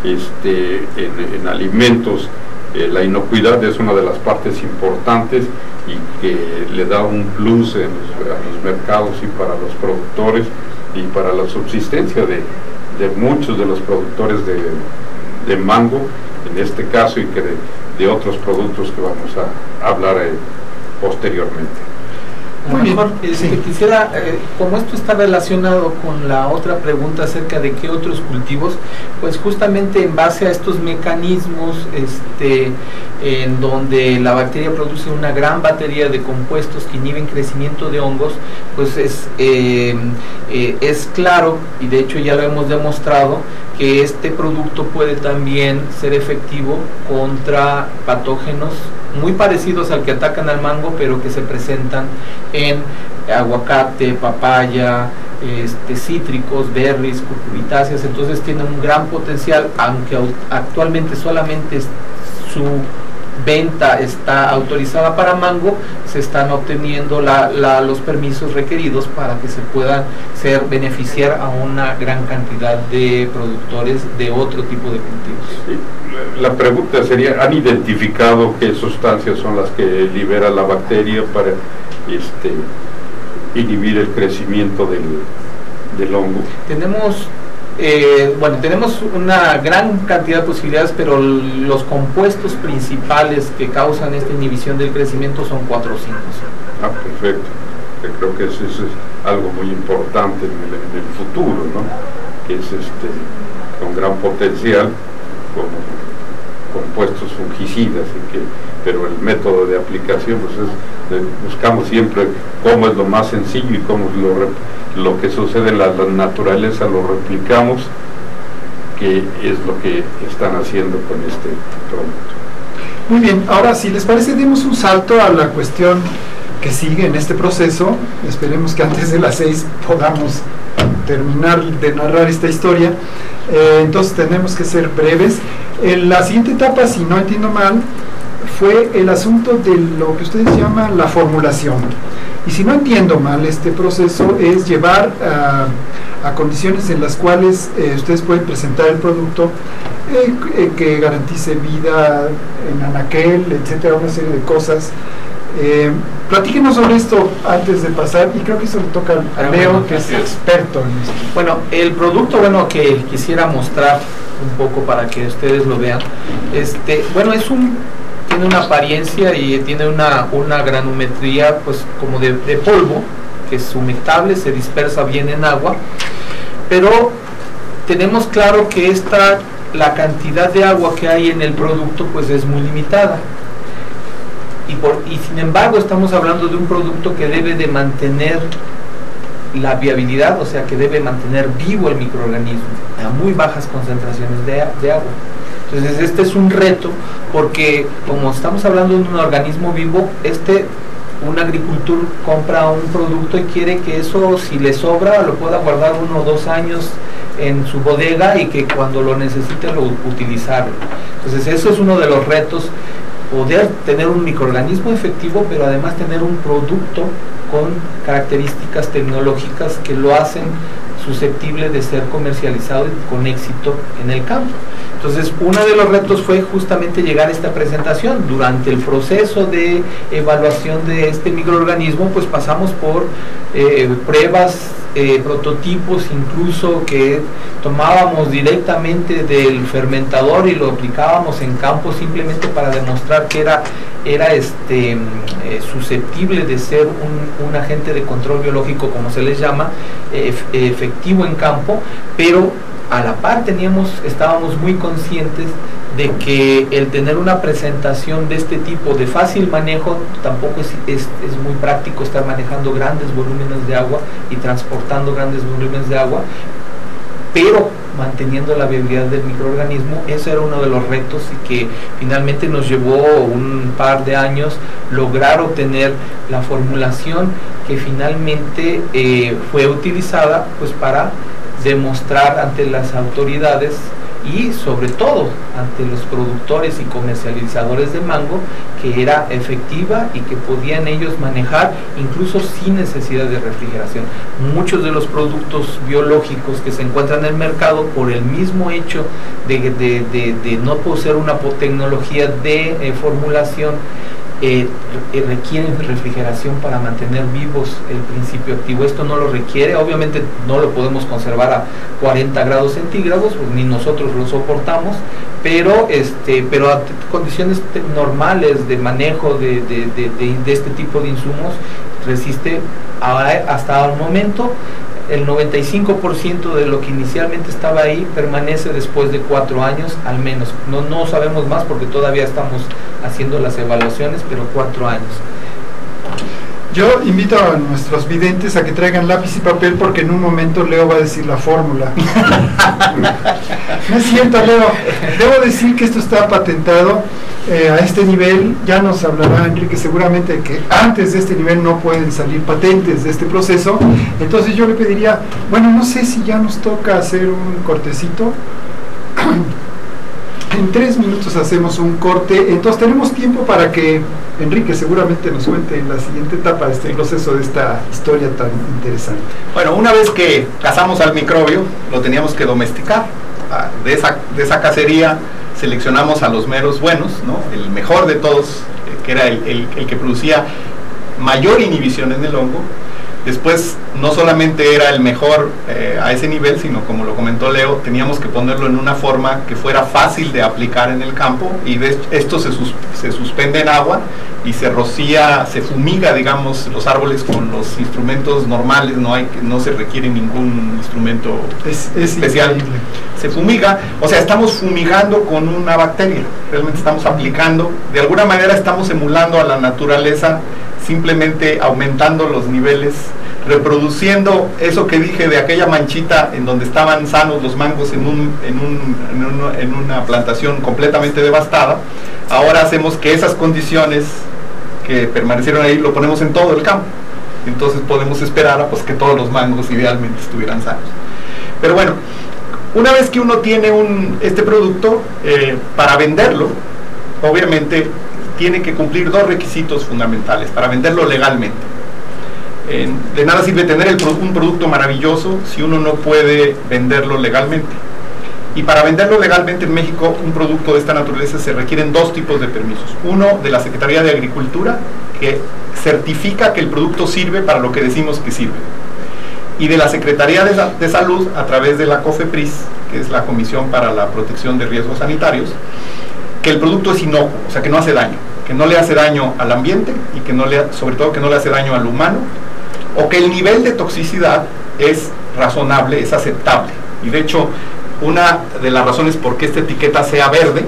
en alimentos. La inocuidad es una de las partes importantes y que le da un plus a los mercados y para los productores y para la subsistencia de muchos de los productores de mango, en este caso, y que de otros productos que vamos a hablar posteriormente. A lo mejor quisiera, como esto está relacionado con la otra pregunta acerca de qué otros cultivos, pues justamente en base a estos mecanismos en donde la bacteria produce una gran batería de compuestos que inhiben crecimiento de hongos, pues es claro, y de hecho ya lo hemos demostrado, que este producto puede también ser efectivo contra patógenos muy parecidos al que atacan al mango, pero que se presentan en aguacate, papaya, cítricos, berries, cucurbitáceas. Entonces tienen un gran potencial, aunque actualmente solamente su venta está autorizada para mango, se están obteniendo los permisos requeridos para que se puedan beneficiar a una gran cantidad de productores de otro tipo de cultivos. Sí. La pregunta sería, ¿han identificado qué sustancias son las que libera la bacteria para inhibir el crecimiento del hongo? Tenemos una gran cantidad de posibilidades, pero los compuestos principales que causan esta inhibición del crecimiento son 4 o 5. Ah, perfecto. Creo que eso es algo muy importante en el futuro, ¿no? Que es con gran potencial como compuestos fungicidas, pero el método de aplicación pues buscamos siempre cómo es lo más sencillo y cómo es lo que sucede en la naturaleza lo replicamos, que es lo que están haciendo con este producto. Muy bien, ahora si les parece demos un salto a la cuestión que sigue en este proceso. Esperemos que antes de las 6 podamos terminar de narrar esta historia. Entonces tenemos que ser breves. La siguiente etapa, si no entiendo mal, fue el asunto de lo que ustedes llaman la formulación. Y si no entiendo mal, este proceso es llevar a condiciones en las cuales ustedes pueden presentar el producto que garantice vida en anaquel, etcétera, una serie de cosas. Platíquenos sobre esto antes de pasar, y creo que eso le toca a Leo, que es experto en esto. Bueno, el producto que quisiera mostrar un poco para que ustedes lo vean, tiene una apariencia y tiene una granumetría pues como de polvo, que es humectable, se dispersa bien en agua, pero tenemos claro que la cantidad de agua que hay en el producto pues es muy limitada. Y sin embargo estamos hablando de un producto que debe de mantener la viabilidad, o sea que debe mantener vivo el microorganismo a muy bajas concentraciones de agua. Entonces este es un reto, porque como estamos hablando de un organismo vivo, un agricultor compra un producto y quiere que eso, si le sobra, lo pueda guardar 1 o 2 años en su bodega y que cuando lo necesite lo utilizarlo. Entonces eso es uno de los retos, poder tener un microorganismo efectivo, pero además tener un producto con características tecnológicas que lo hacen susceptible de ser comercializado con éxito en el campo. Entonces, uno de los retos fue justamente llegar a esta presentación. Durante el proceso de evaluación de este microorganismo, pues pasamos por pruebas, prototipos, incluso que tomábamos directamente del fermentador y lo aplicábamos en campo simplemente para demostrar que era susceptible de ser un agente de control biológico, como se les llama, efectivo en campo, pero a la par estábamos muy conscientes de que el tener una presentación de este tipo de fácil manejo tampoco es muy práctico estar manejando grandes volúmenes de agua y transportando grandes volúmenes de agua, pero manteniendo la viabilidad del microorganismo. Ese era uno de los retos y que finalmente nos llevó un par de años lograr obtener la formulación que finalmente fue utilizada pues para demostrar ante las autoridades y sobre todo ante los productores y comercializadores de mango que era efectiva y que podían ellos manejar incluso sin necesidad de refrigeración. Muchos de los productos biológicos que se encuentran en el mercado, por el mismo hecho de no poseer una tecnología de formulación, requieren refrigeración para mantener vivos el principio activo. Esto no lo requiere, obviamente no lo podemos conservar a 40 grados centígrados, pues ni nosotros lo soportamos, pero a condiciones normales de manejo de este tipo de insumos resiste hasta el momento. El 95% de lo que inicialmente estaba ahí permanece después de 4 años al menos. No sabemos más porque todavía estamos haciendo las evaluaciones, pero 4 años. Yo invito a nuestros videntes a que traigan lápiz y papel porque en un momento Leo va a decir la fórmula. No es cierto, Leo. Debo decir que esto está patentado a este nivel. Ya nos hablará Enrique seguramente que antes de este nivel no pueden salir patentes de este proceso. Entonces yo le pediría, bueno, no sé si ya nos toca hacer un cortecito. En 3 minutos hacemos un corte, entonces tenemos tiempo para que Enrique seguramente nos cuente en la siguiente etapa de este proceso, de esta historia tan interesante. Bueno, una vez que cazamos al microbio, lo teníamos que domesticar. De esa cacería seleccionamos a los meros buenos, ¿no? El mejor de todos, que era el que producía mayor inhibición en el hongo. Después, no solamente era el mejor a ese nivel, sino como lo comentó Leo, teníamos que ponerlo en una forma que fuera fácil de aplicar en el campo, y esto se suspende en agua y se rocía, se fumiga, digamos, los árboles con los instrumentos normales, no se requiere ningún instrumento especial. Increíble. Se fumiga, o sea, estamos fumigando con una bacteria, realmente estamos aplicando, de alguna manera estamos emulando a la naturaleza, simplemente aumentando los niveles, reproduciendo eso que dije de aquella manchita en donde estaban sanos los mangos en una plantación completamente devastada. Ahora hacemos que esas condiciones que permanecieron ahí lo ponemos en todo el campo, entonces podemos esperar a pues que todos los mangos idealmente estuvieran sanos. Pero bueno, una vez que uno tiene este producto, para venderlo, obviamente tiene que cumplir 2 requisitos fundamentales para venderlo legalmente. De nada sirve tener un producto maravilloso si uno no puede venderlo legalmente. Y para venderlo legalmente en México, un producto de esta naturaleza, se requieren 2 tipos de permisos. Uno de la Secretaría de Agricultura, que certifica que el producto sirve para lo que decimos que sirve. Y de la Secretaría de Salud, a través de la COFEPRIS, que es la Comisión para la Protección de Riesgos Sanitarios, que el producto es inocuo, o sea que no hace daño, que no le hace daño al ambiente y que sobre todo que no le hace daño al humano, o que el nivel de toxicidad es razonable, es aceptable. Y de hecho, una de las razones por qué esta etiqueta sea verde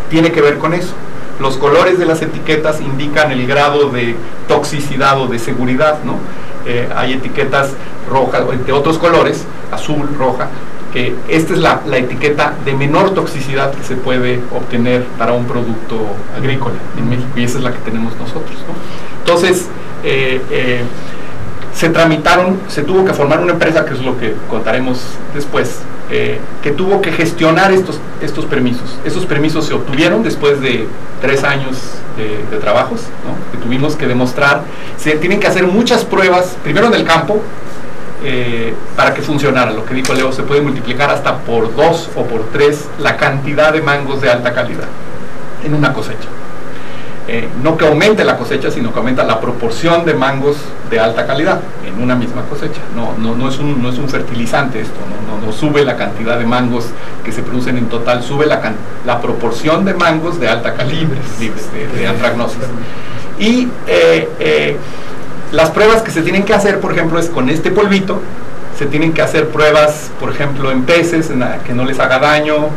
tiene que ver con eso. Los colores de las etiquetas indican el grado de toxicidad o de seguridad, ¿no? Hay etiquetas rojas, de otros colores, azul, roja, que esta es la etiqueta de menor toxicidad que se puede obtener para un producto agrícola en México, y esa es la que tenemos nosotros, ¿no? Entonces, se tuvo que formar una empresa, que es lo que contaremos después, que tuvo que gestionar estos permisos. Esos permisos se obtuvieron después de 3 años de trabajos, ¿no? Que tuvimos que demostrar. Se tienen que hacer muchas pruebas, primero en el campo, para que funcionara. Lo que dijo Leo, se puede multiplicar hasta por 2 o por 3 la cantidad de mangos de alta calidad en una cosecha. No que aumente la cosecha, sino que aumenta la proporción de mangos de alta calidad en una misma cosecha. No es un fertilizante esto, no sube la cantidad de mangos que se producen en total, sube la proporción de mangos de alta calidad, libres de antracnosis. Y las pruebas que se tienen que hacer, por ejemplo, es con este polvito. Se tienen que hacer pruebas, por ejemplo, en peces, que no les haga daño,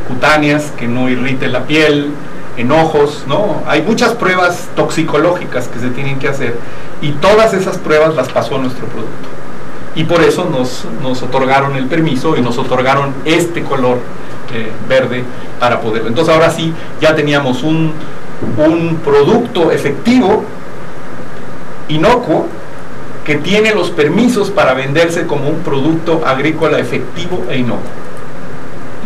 cutáneas, que no irrite la piel, en ojos, ¿no? Hay muchas pruebas toxicológicas que se tienen que hacer, y todas esas pruebas las pasó nuestro producto. Y por eso nos otorgaron el permiso y nos otorgaron este color verde para poderlo. Entonces ahora sí, ya teníamos un producto efectivo, inocuo, que tiene los permisos para venderse como un producto agrícola efectivo e inocuo.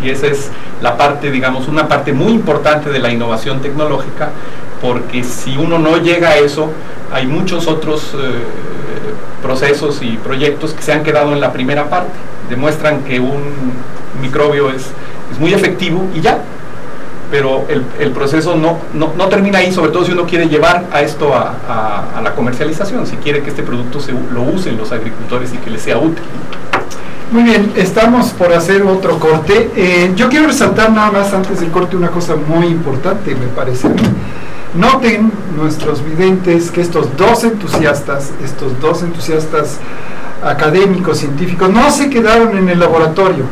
Y esa es la parte, digamos, una parte muy importante de la innovación tecnológica, porque si uno no llega a eso, hay muchos otros procesos y proyectos que se han quedado en la primera parte. Demuestran que un microbio es muy efectivo y ya, pero el proceso no termina ahí, sobre todo si uno quiere llevar a esto a la comercialización, si quiere que este producto lo usen los agricultores y que les sea útil. Muy bien, estamos por hacer otro corte. Yo quiero resaltar nada más antes del corte una cosa muy importante, me parece. Noten nuestros videntes que estos dos entusiastas académicos, científicos, no se quedaron en el laboratorio.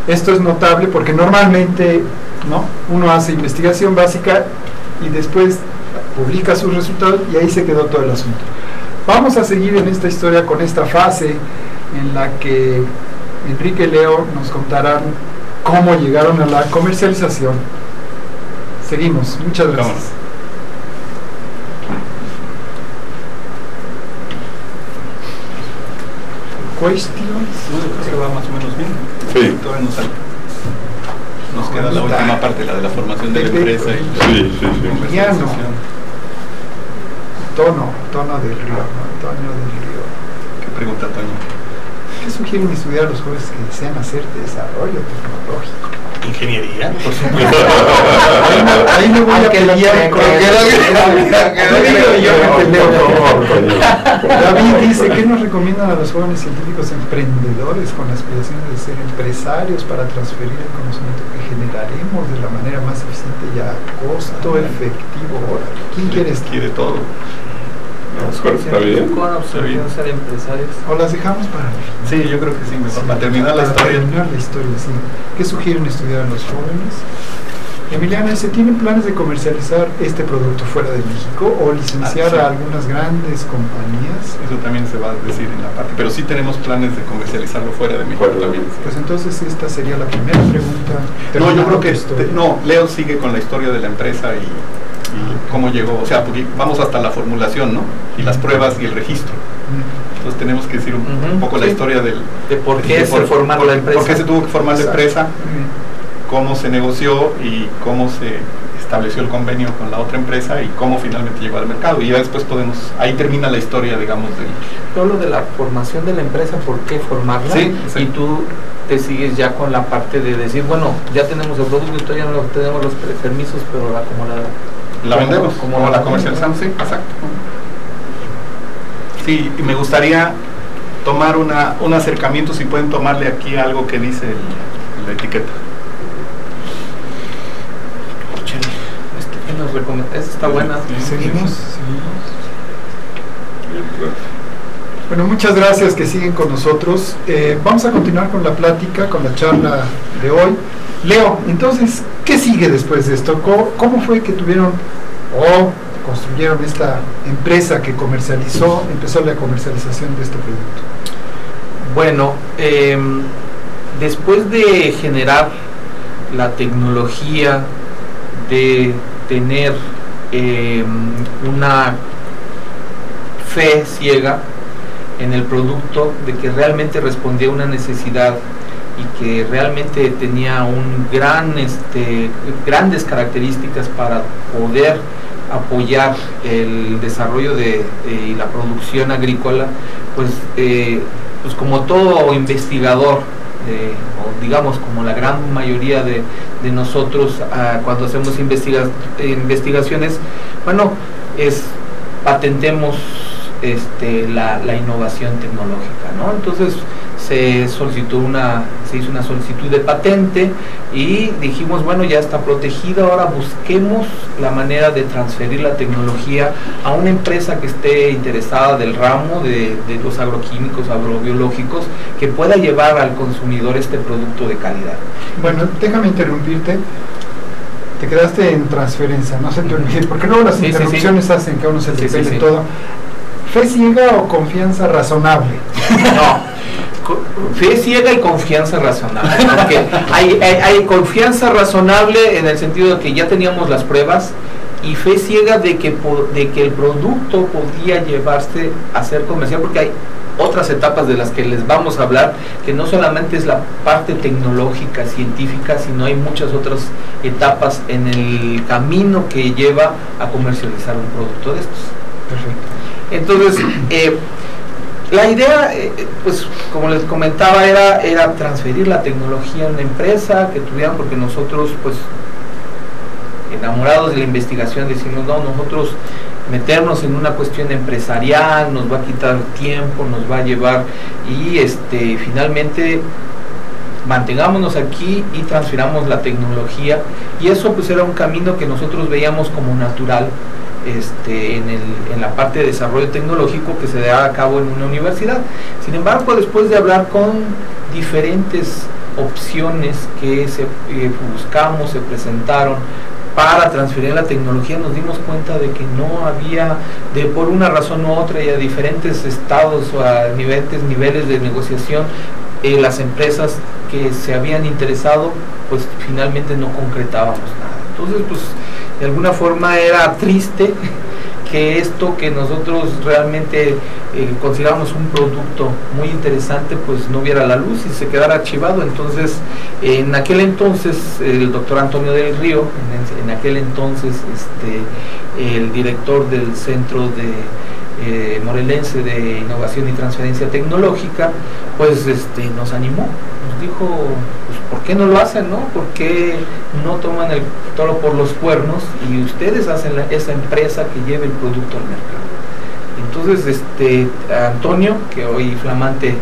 Esto es notable porque normalmente, ¿no?, uno hace investigación básica y después publica sus resultados y ahí se quedó todo el asunto. Vamos a seguir en esta historia con esta fase en la que Enrique y Leo nos contarán cómo llegaron a la comercialización. Seguimos, muchas gracias. ¿Cuestiones? Creo que va más o menos bien. Sí. Todavía nos queda la última parte, la de la formación de la empresa. Sí. Tono del Río, Antonio del Río. ¿Qué pregunta, Toño? ¿Qué sugieren estudiar a los jóvenes que desean hacer desarrollo tecnológico? Ingeniería, por supuesto. Ahí me voy a pelear con David dice, ¿qué nos recomiendan a los jóvenes científicos emprendedores con aspiraciones de ser empresarios para transferir el conocimiento que generaremos de la manera más eficiente y a costo efectivo? ¿Quién quiere esto? Quiere todo. Está bien. Con opción de ser empresarios. ¿O las dejamos para el final? Sí, yo creo que sí, mejor. Para terminar la historia. Para terminar la historia, sí. ¿Qué sugieren estudiar a los jóvenes? Emiliana, ¿se tienen planes de comercializar este producto fuera de México o licenciar a algunas grandes compañías? Eso también se va a decir en la parte, pero sí tenemos planes de comercializarlo fuera de México también. Pues entonces esta sería la primera pregunta. No, yo creo que Leo sigue con la historia de la empresa y cómo llegó, o sea, porque vamos hasta la formulación, ¿no? Y las pruebas y el registro. Entonces tenemos que decir un poco la historia de por qué se formó la empresa. Por qué se tuvo que formar la empresa, cómo se negoció y cómo se estableció el convenio con la otra empresa y cómo finalmente llegó al mercado. Y ya después ahí termina la historia, digamos, todo lo de la formación de la empresa, por qué formarla, sí. Y tú te sigues ya con la parte de decir, bueno, ya tenemos el producto, todavía no tenemos los permisos, pero la vendemos, como la comercializamos, sí, exacto. Sí, y me gustaría tomar un acercamiento, si pueden tomarle aquí algo que dice la etiqueta. ¿Qué nos recomienda? Esta está buena. Seguimos. Bueno, muchas gracias que siguen con nosotros. Vamos a continuar con la plática, con la charla de hoy. Leo, entonces, ¿qué sigue después de esto? ¿Cómo fue que tuvieron o construyeron esta empresa que empezó la comercialización de este producto? Bueno, después de generar la tecnología, de tener una fe ciega en el producto, de que realmente respondía a una necesidad y que realmente tenía grandes características para poder apoyar el desarrollo y la producción agrícola, pues como todo investigador, o digamos como la gran mayoría de nosotros cuando hacemos investigaciones, bueno, patentemos la innovación tecnológica, ¿no? Entonces se hizo una solicitud de patente y dijimos, bueno, ya está protegida, ahora busquemos la manera de transferir la tecnología a una empresa que esté interesada del ramo de los agroquímicos, agrobiológicos, que pueda llevar al consumidor este producto de calidad. Bueno, déjame interrumpirte. Te quedaste en transferencia, no se te olvide, porque luego las interrupciones hacen que a uno se le pele todo. ¿Fe ciega o confianza razonable? No. Fe ciega y confianza razonable, porque hay confianza razonable en el sentido de que ya teníamos las pruebas, y fe ciega de que el producto podía llevarse a ser comercial, porque hay otras etapas de las que les vamos a hablar, que no solamente es la parte tecnológica, científica, sino hay muchas otras etapas en el camino que lleva a comercializar un producto de estos. Perfecto. Entonces, la idea, pues como les comentaba, era transferir la tecnología a una empresa que tuvieran, porque nosotros, pues, enamorados de la investigación, decimos, no, nosotros meternos en una cuestión empresarial nos va a quitar tiempo, nos va a llevar, y finalmente mantengámonos aquí y transfiramos la tecnología, y eso pues era un camino que nosotros veíamos como natural en la parte de desarrollo tecnológico que se da a cabo en una universidad. Sin embargo, después de hablar con diferentes opciones que buscamos, se presentaron para transferir la tecnología, nos dimos cuenta de que no había, por una razón u otra, y a diferentes estados o a diferentes niveles de negociación, las empresas que se habían interesado, pues finalmente no concretábamos nada. Entonces, pues de alguna forma era triste que esto que nosotros realmente consideramos un producto muy interesante, pues no viera la luz y se quedara archivado. Entonces, en aquel entonces, el doctor Antonio del Río, en aquel entonces el director del Centro Morelense de Innovación y Transferencia Tecnológica, pues nos animó, nos dijo, pues ¿por qué no lo hacen, no? ¿Por qué no toman el toro por los cuernos y ustedes hacen esa empresa que lleve el producto al mercado? Entonces Antonio, que hoy flamante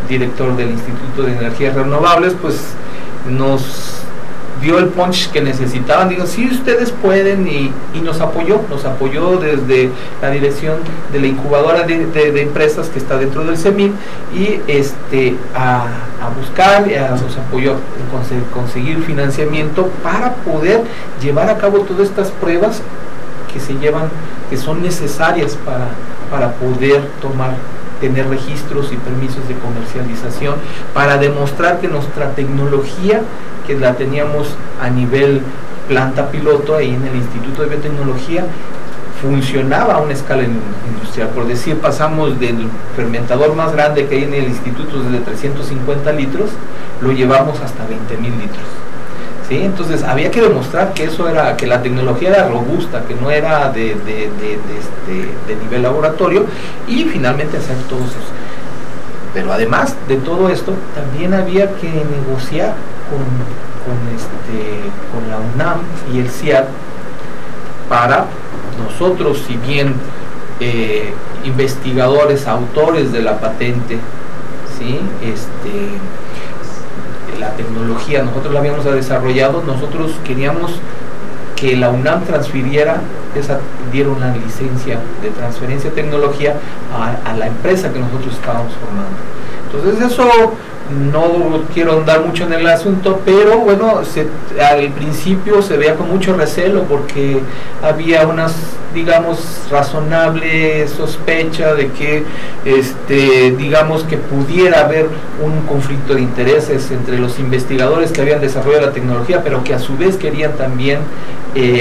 director del Instituto de Energías Renovables, pues nos dio el punch que necesitaban, digo, sí, ustedes pueden, y nos apoyó desde la dirección de la incubadora de empresas que está dentro del CEMIN, y a buscar, nos apoyó en conseguir financiamiento para poder llevar a cabo todas estas pruebas que son necesarias para poder tener registros y permisos de comercialización, para demostrar que nuestra tecnología, que la teníamos a nivel planta piloto ahí en el Instituto de Biotecnología, funcionaba a una escala industrial. Por decir, pasamos del fermentador más grande que hay en el instituto, desde 350 litros, lo llevamos hasta 20,000 litros. ¿Sí? Entonces había que demostrar que que la tecnología era robusta, que no era de nivel laboratorio, y finalmente hacer todos esos. Pero además de todo esto, también había que negociar con la UNAM y el CIAT para nosotros, si bien investigadores, autores de la patente, ¿sí? La tecnología nosotros la habíamos desarrollado, nosotros queríamos que la UNAM diera una licencia de transferencia de tecnología a la empresa que nosotros estábamos formando. Entonces eso, no quiero andar mucho en el asunto, pero bueno, al principio se veía con mucho recelo, porque había unas, digamos, razonable sospecha de que digamos que pudiera haber un conflicto de intereses entre los investigadores que habían desarrollado la tecnología, pero que a su vez querían también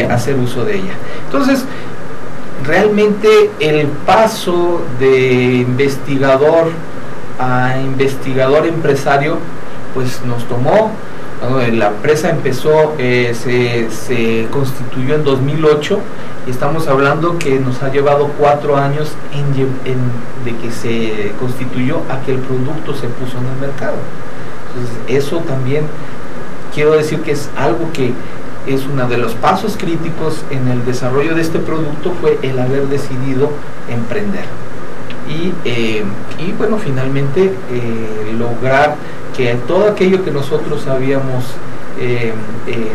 hacer uso de ella. Entonces, realmente el paso de investigador a investigador empresario, pues nos tomó La empresa empezó, se constituyó en 2008 y estamos hablando que nos ha llevado 4 años de que se constituyó a que el producto se puso en el mercado. Entonces, eso también quiero decir que es algo que es uno de los pasos críticos en el desarrollo de este producto, fue el haber decidido emprender. Y bueno, finalmente lograr que todo aquello que nosotros habíamos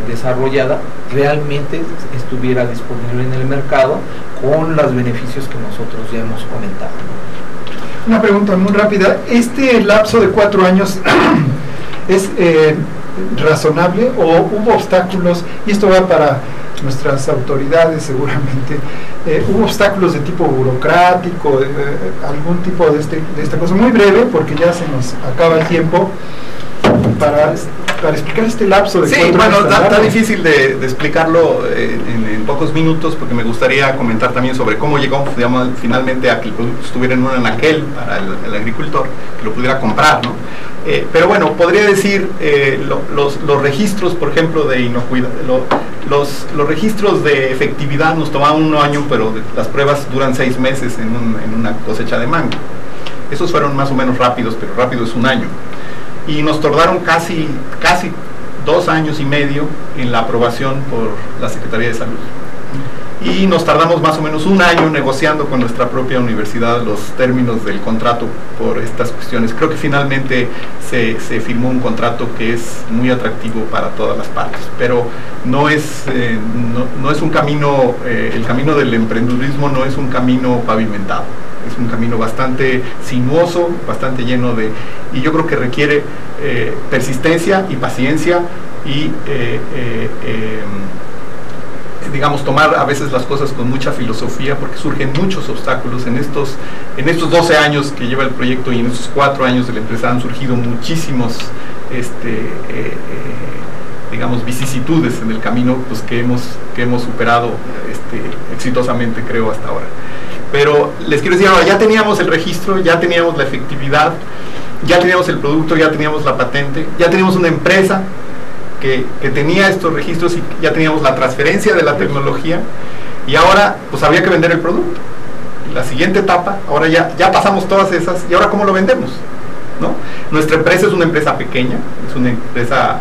desarrollado realmente estuviera disponible en el mercado con los beneficios que nosotros ya hemos comentado. Una pregunta muy rápida. ¿Este lapso de 4 años es razonable o hubo obstáculos? Y esto va para nuestras autoridades seguramente. ¿Hubo obstáculos de tipo burocrático, algún tipo de esta cosa? Muy breve, porque ya se nos acaba el tiempo, para explicar este lapso de 4 años. Sí, bueno, está difícil de explicarlo en pocos minutos, porque me gustaría comentar también sobre cómo llegó, digamos, finalmente a que el producto estuviera en un anaquel para el agricultor, que lo pudiera comprar, ¿no? Pero bueno, podría decir los registros, por ejemplo, de inocuidad, los registros de efectividad nos tomaban 1 año, pero las pruebas duran 6 meses en una cosecha de mango. Esos fueron más o menos rápidos, pero rápido es 1 año. Y nos tardaron casi 2 años y medio en la aprobación por la Secretaría de Salud. Y nos tardamos más o menos 1 año negociando con nuestra propia universidad los términos del contrato por estas cuestiones. Creo que finalmente se firmó un contrato que es muy atractivo para todas las partes, pero no es un camino, el camino del emprendedurismo no es un camino pavimentado. Es un camino bastante sinuoso, bastante lleno de... Y yo creo que requiere persistencia y paciencia y, digamos, tomar a veces las cosas con mucha filosofía, porque surgen muchos obstáculos. En estos 12 años que lleva el proyecto y en estos 4 años de la empresa han surgido muchísimos, digamos, vicisitudes en el camino, pues, que hemos superado exitosamente, creo, hasta ahora. Pero les quiero decir, ahora ya teníamos el registro, ya teníamos la efectividad, ya teníamos el producto, ya teníamos la patente, ya teníamos una empresa que tenía estos registros y ya teníamos la transferencia de la tecnología, y ahora pues había que vender el producto. La siguiente etapa, ahora ya pasamos todas esas, y ahora ¿cómo lo vendemos? ¿No? Nuestra empresa es una empresa pequeña, es una empresa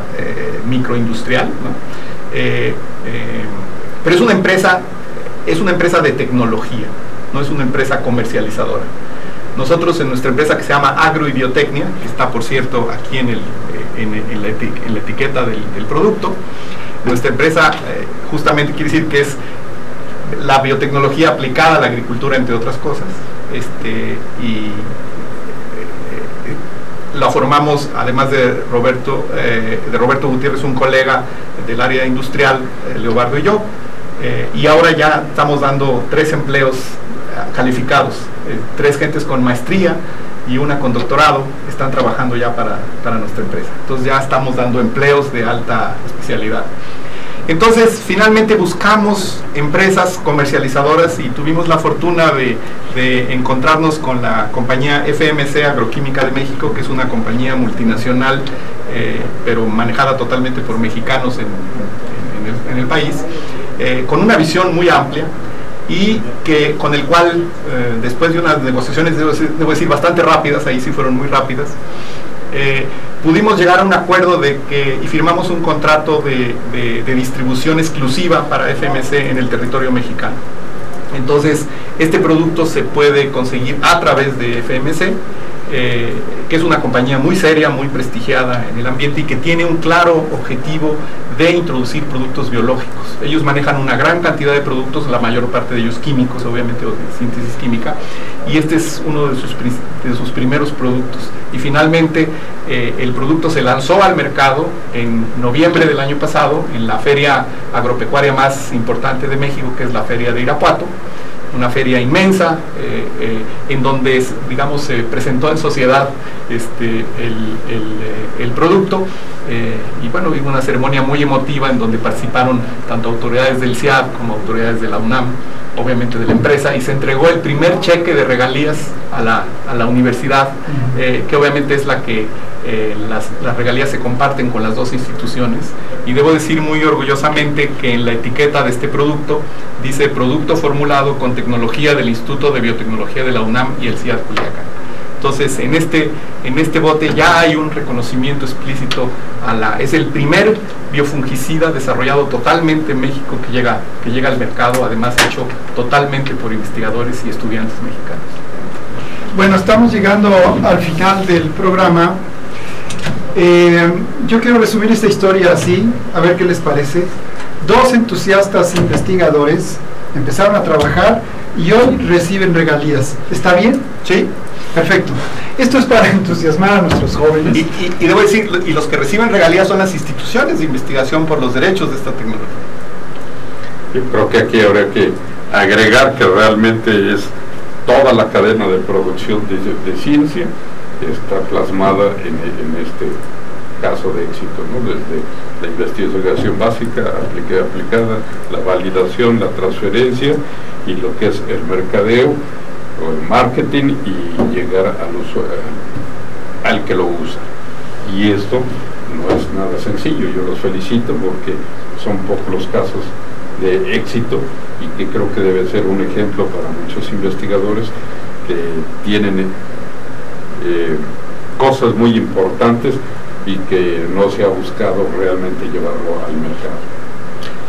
microindustrial, ¿no? Pero es una empresa de tecnología, no es una empresa comercializadora. Nosotros en nuestra empresa, que se llama Agro y Biotecnia, que está, por cierto, aquí en la etiqueta del producto, nuestra empresa justamente quiere decir que es la biotecnología aplicada a la agricultura, entre otras cosas, y la formamos, además de Roberto Gutiérrez, un colega del área industrial, Leobardo y yo, y ahora ya estamos dando 3 empleos calificados, 3 gentes con maestría y una con doctorado están trabajando ya para nuestra empresa. Entonces ya estamos dando empleos de alta especialidad. Entonces finalmente buscamos empresas comercializadoras y tuvimos la fortuna de encontrarnos con la compañía FMC Agroquímica de México, que es una compañía multinacional, pero manejada totalmente por mexicanos en el país, con una visión muy amplia, y con el cual, después de unas negociaciones, debo decir, bastante rápidas, ahí sí fueron muy rápidas, pudimos llegar a un acuerdo y firmamos un contrato de distribución exclusiva para FMC en el territorio mexicano. Entonces, este producto se puede conseguir a través de FMC, que es una compañía muy seria, muy prestigiada en el ambiente y que tiene un claro objetivo de introducir productos biológicos. Ellos manejan una gran cantidad de productos, la mayor parte de ellos químicos, obviamente, o de síntesis química, y este es uno de sus primeros productos. Y finalmente el producto se lanzó al mercado en noviembre del año pasado en la feria agropecuaria más importante de México, que es la Feria de Irapuato, una feria inmensa, en donde, digamos, se presentó en sociedad el producto, y bueno, hubo una ceremonia muy emotiva en donde participaron tanto autoridades del CIAD como autoridades de la UNAM, obviamente de la empresa, y se entregó el primer cheque de regalías a la universidad, que obviamente es la que las regalías se comparten con las dos instituciones, y debo decir muy orgullosamente que en la etiqueta de este producto dice producto formulado con tecnología del Instituto de Biotecnología de la UNAM y el CIAD Culiacán. Entonces en este bote ya hay un reconocimiento explícito es el primer biofungicida desarrollado totalmente en México que llega al mercado, además hecho totalmente por investigadores y estudiantes mexicanos. Bueno, estamos llegando al final del programa. Yo quiero resumir esta historia así, a ver qué les parece. 2 entusiastas investigadores empezaron a trabajar y hoy reciben regalías. ¿Está bien? Sí. Perfecto. Esto es para entusiasmar a nuestros jóvenes. Y debo decir, y los que reciben regalías son las instituciones de investigación por los derechos de esta tecnología. Yo creo que aquí habría que agregar que realmente es toda la cadena de producción de ciencia está plasmada en este caso de éxito, ¿no? Desde la investigación básica, aplicada, la validación, la transferencia y lo que es el mercadeo o el marketing y llegar al que lo usa. Y esto no es nada sencillo. Yo los felicito porque son pocos los casos de éxito y que creo que debe ser un ejemplo para muchos investigadores que tienen cosas muy importantes y que no se ha buscado realmente llevarlo al mercado.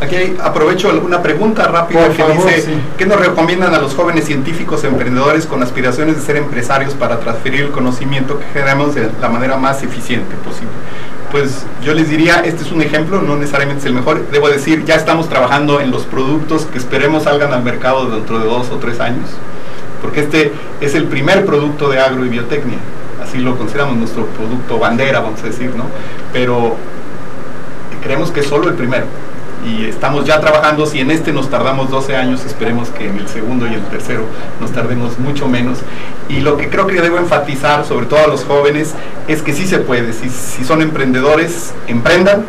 Aquí aprovecho alguna pregunta rápida que dice, sí. ¿Qué nos recomiendan a los jóvenes científicos emprendedores con aspiraciones de ser empresarios para transferir el conocimiento que generamos de la manera más eficiente posible? Pues yo les diría, este es un ejemplo, no necesariamente es el mejor. Debo decir, ya estamos trabajando en los productos que esperemos salgan al mercado dentro de 2 o 3 años, porque este es el primer producto de agro y biotecnia, así lo consideramos nuestro producto bandera, vamos a decir, ¿no? Pero creemos que es solo el primero. Y estamos ya trabajando, si en este nos tardamos 12 años, esperemos que en el segundo y el tercero nos tardemos mucho menos. Y lo que creo que debo enfatizar, sobre todo a los jóvenes, es que sí se puede. Si son emprendedores, emprendan,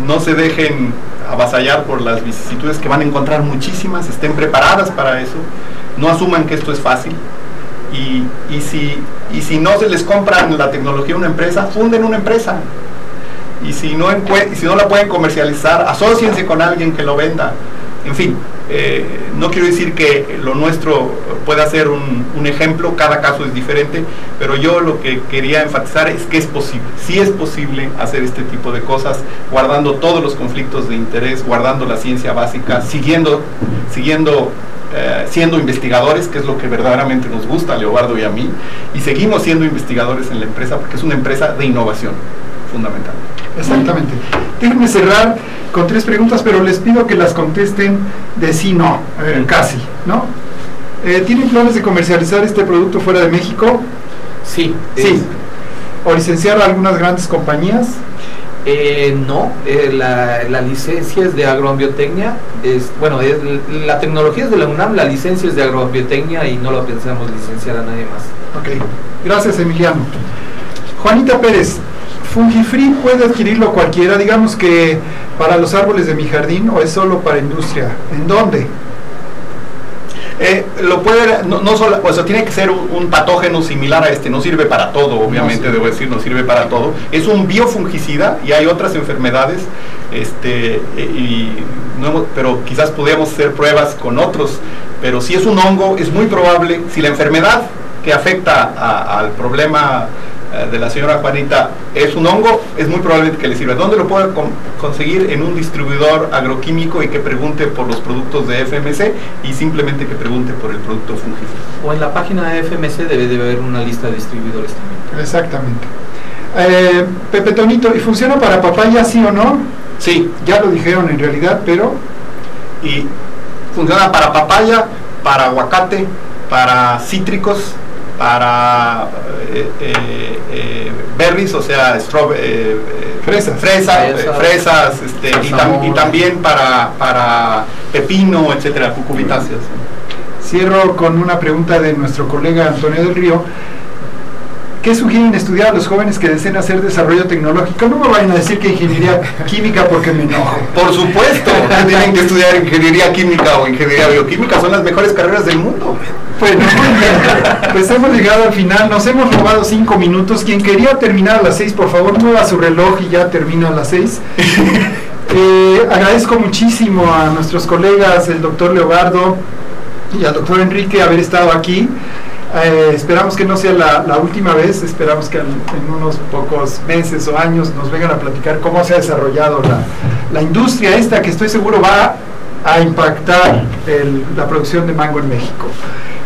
no se dejen avasallar por las vicisitudes que van a encontrar muchísimas, estén preparadas para eso, no asuman que esto es fácil. Y si no se les compran la tecnología a una empresa, funden una empresa. Y si no la pueden comercializar, asóciense con alguien que lo venda. En fin, no quiero decir que lo nuestro pueda ser un ejemplo, cada caso es diferente, pero yo lo que quería enfatizar es que es posible, sí es posible hacer este tipo de cosas, guardando todos los conflictos de interés, guardando la ciencia básica, siendo investigadores, que es lo que verdaderamente nos gusta a Leobardo y a mí, y seguimos siendo investigadores en la empresa porque es una empresa de innovación fundamental. Exactamente. Déjenme cerrar con 3 preguntas, pero les pido que las contesten de sí, no, casi, ¿no? ¿Tienen planes de comercializar este producto fuera de México? Sí. Sí. ¿O licenciar a algunas grandes compañías? No, la licencia es de agrobiotecnia, la tecnología es de la UNAM, la licencia es de agrobiotecnia y no lo pensamos licenciar a nadie más. Ok, gracias Emiliano. Juanita Pérez, ¿Fungifree puede adquirirlo cualquiera, digamos que para los árboles de mi jardín, o es solo para industria? ¿En dónde? Lo puede, no solo, o sea, tiene que ser un patógeno similar a este, no sirve para todo, obviamente, debo decir, no sirve para todo. Es un biofungicida y hay otras enfermedades, pero quizás podríamos hacer pruebas con otros, pero si es un hongo, es muy probable, si la enfermedad que afecta al problema de la señora Juanita es un hongo, es muy probable que le sirva. ¿Dónde lo puede conseguir? En un distribuidor agroquímico, y que pregunte por los productos de FMC y simplemente que pregunte por el producto fungicida. O en la página de FMC debe de haber una lista de distribuidores también. Exactamente. Pepe Tonito, ¿y funciona para papaya, sí o no? Sí. Ya lo dijeron en realidad, pero... Y funciona para papaya, para aguacate, para cítricos, para berries, o sea, fresas, y también para pepino, etcétera, cucurbitáceas. Cierro con una pregunta de nuestro colega Antonio del Río. ¿Qué sugieren estudiar a los jóvenes que deseen hacer desarrollo tecnológico? No me vayan a decir que ingeniería química porque me enojo. Por supuesto que tienen que estudiar ingeniería química o ingeniería bioquímica, son las mejores carreras del mundo. Bueno, muy bien. Pues hemos llegado al final, nos hemos robado 5 minutos. Quien quería terminar a las 6, por favor, mueva su reloj y ya termina a las 6. Agradezco muchísimo a nuestros colegas, el doctor Leobardo y al doctor Enrique, haber estado aquí. Esperamos que no sea la última vez, esperamos que en unos pocos meses o años nos vengan a platicar cómo se ha desarrollado la industria esta, que estoy seguro va a impactar la producción de mango en México.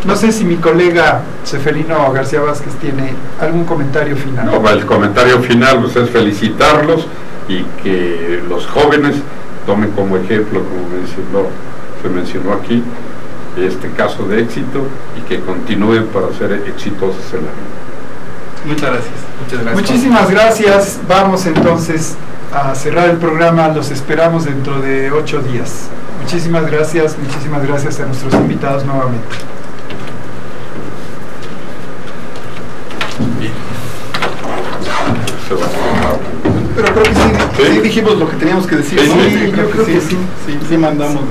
No sé si mi colega Ceferino García Vázquez tiene algún comentario final. No, el comentario final pues, es felicitarlos y que los jóvenes tomen como ejemplo, como se mencionó aquí, este caso de éxito y que continúen para ser exitosos en la vida. Muchas gracias. Muchas gracias. Muchísimas gracias. Vamos entonces a cerrar el programa. Los esperamos dentro de 8 días. Muchísimas gracias a nuestros invitados nuevamente. Pero creo que sí dijimos lo que teníamos que decir. Sí, ¿no? sí, Yo creo que sí mandamos.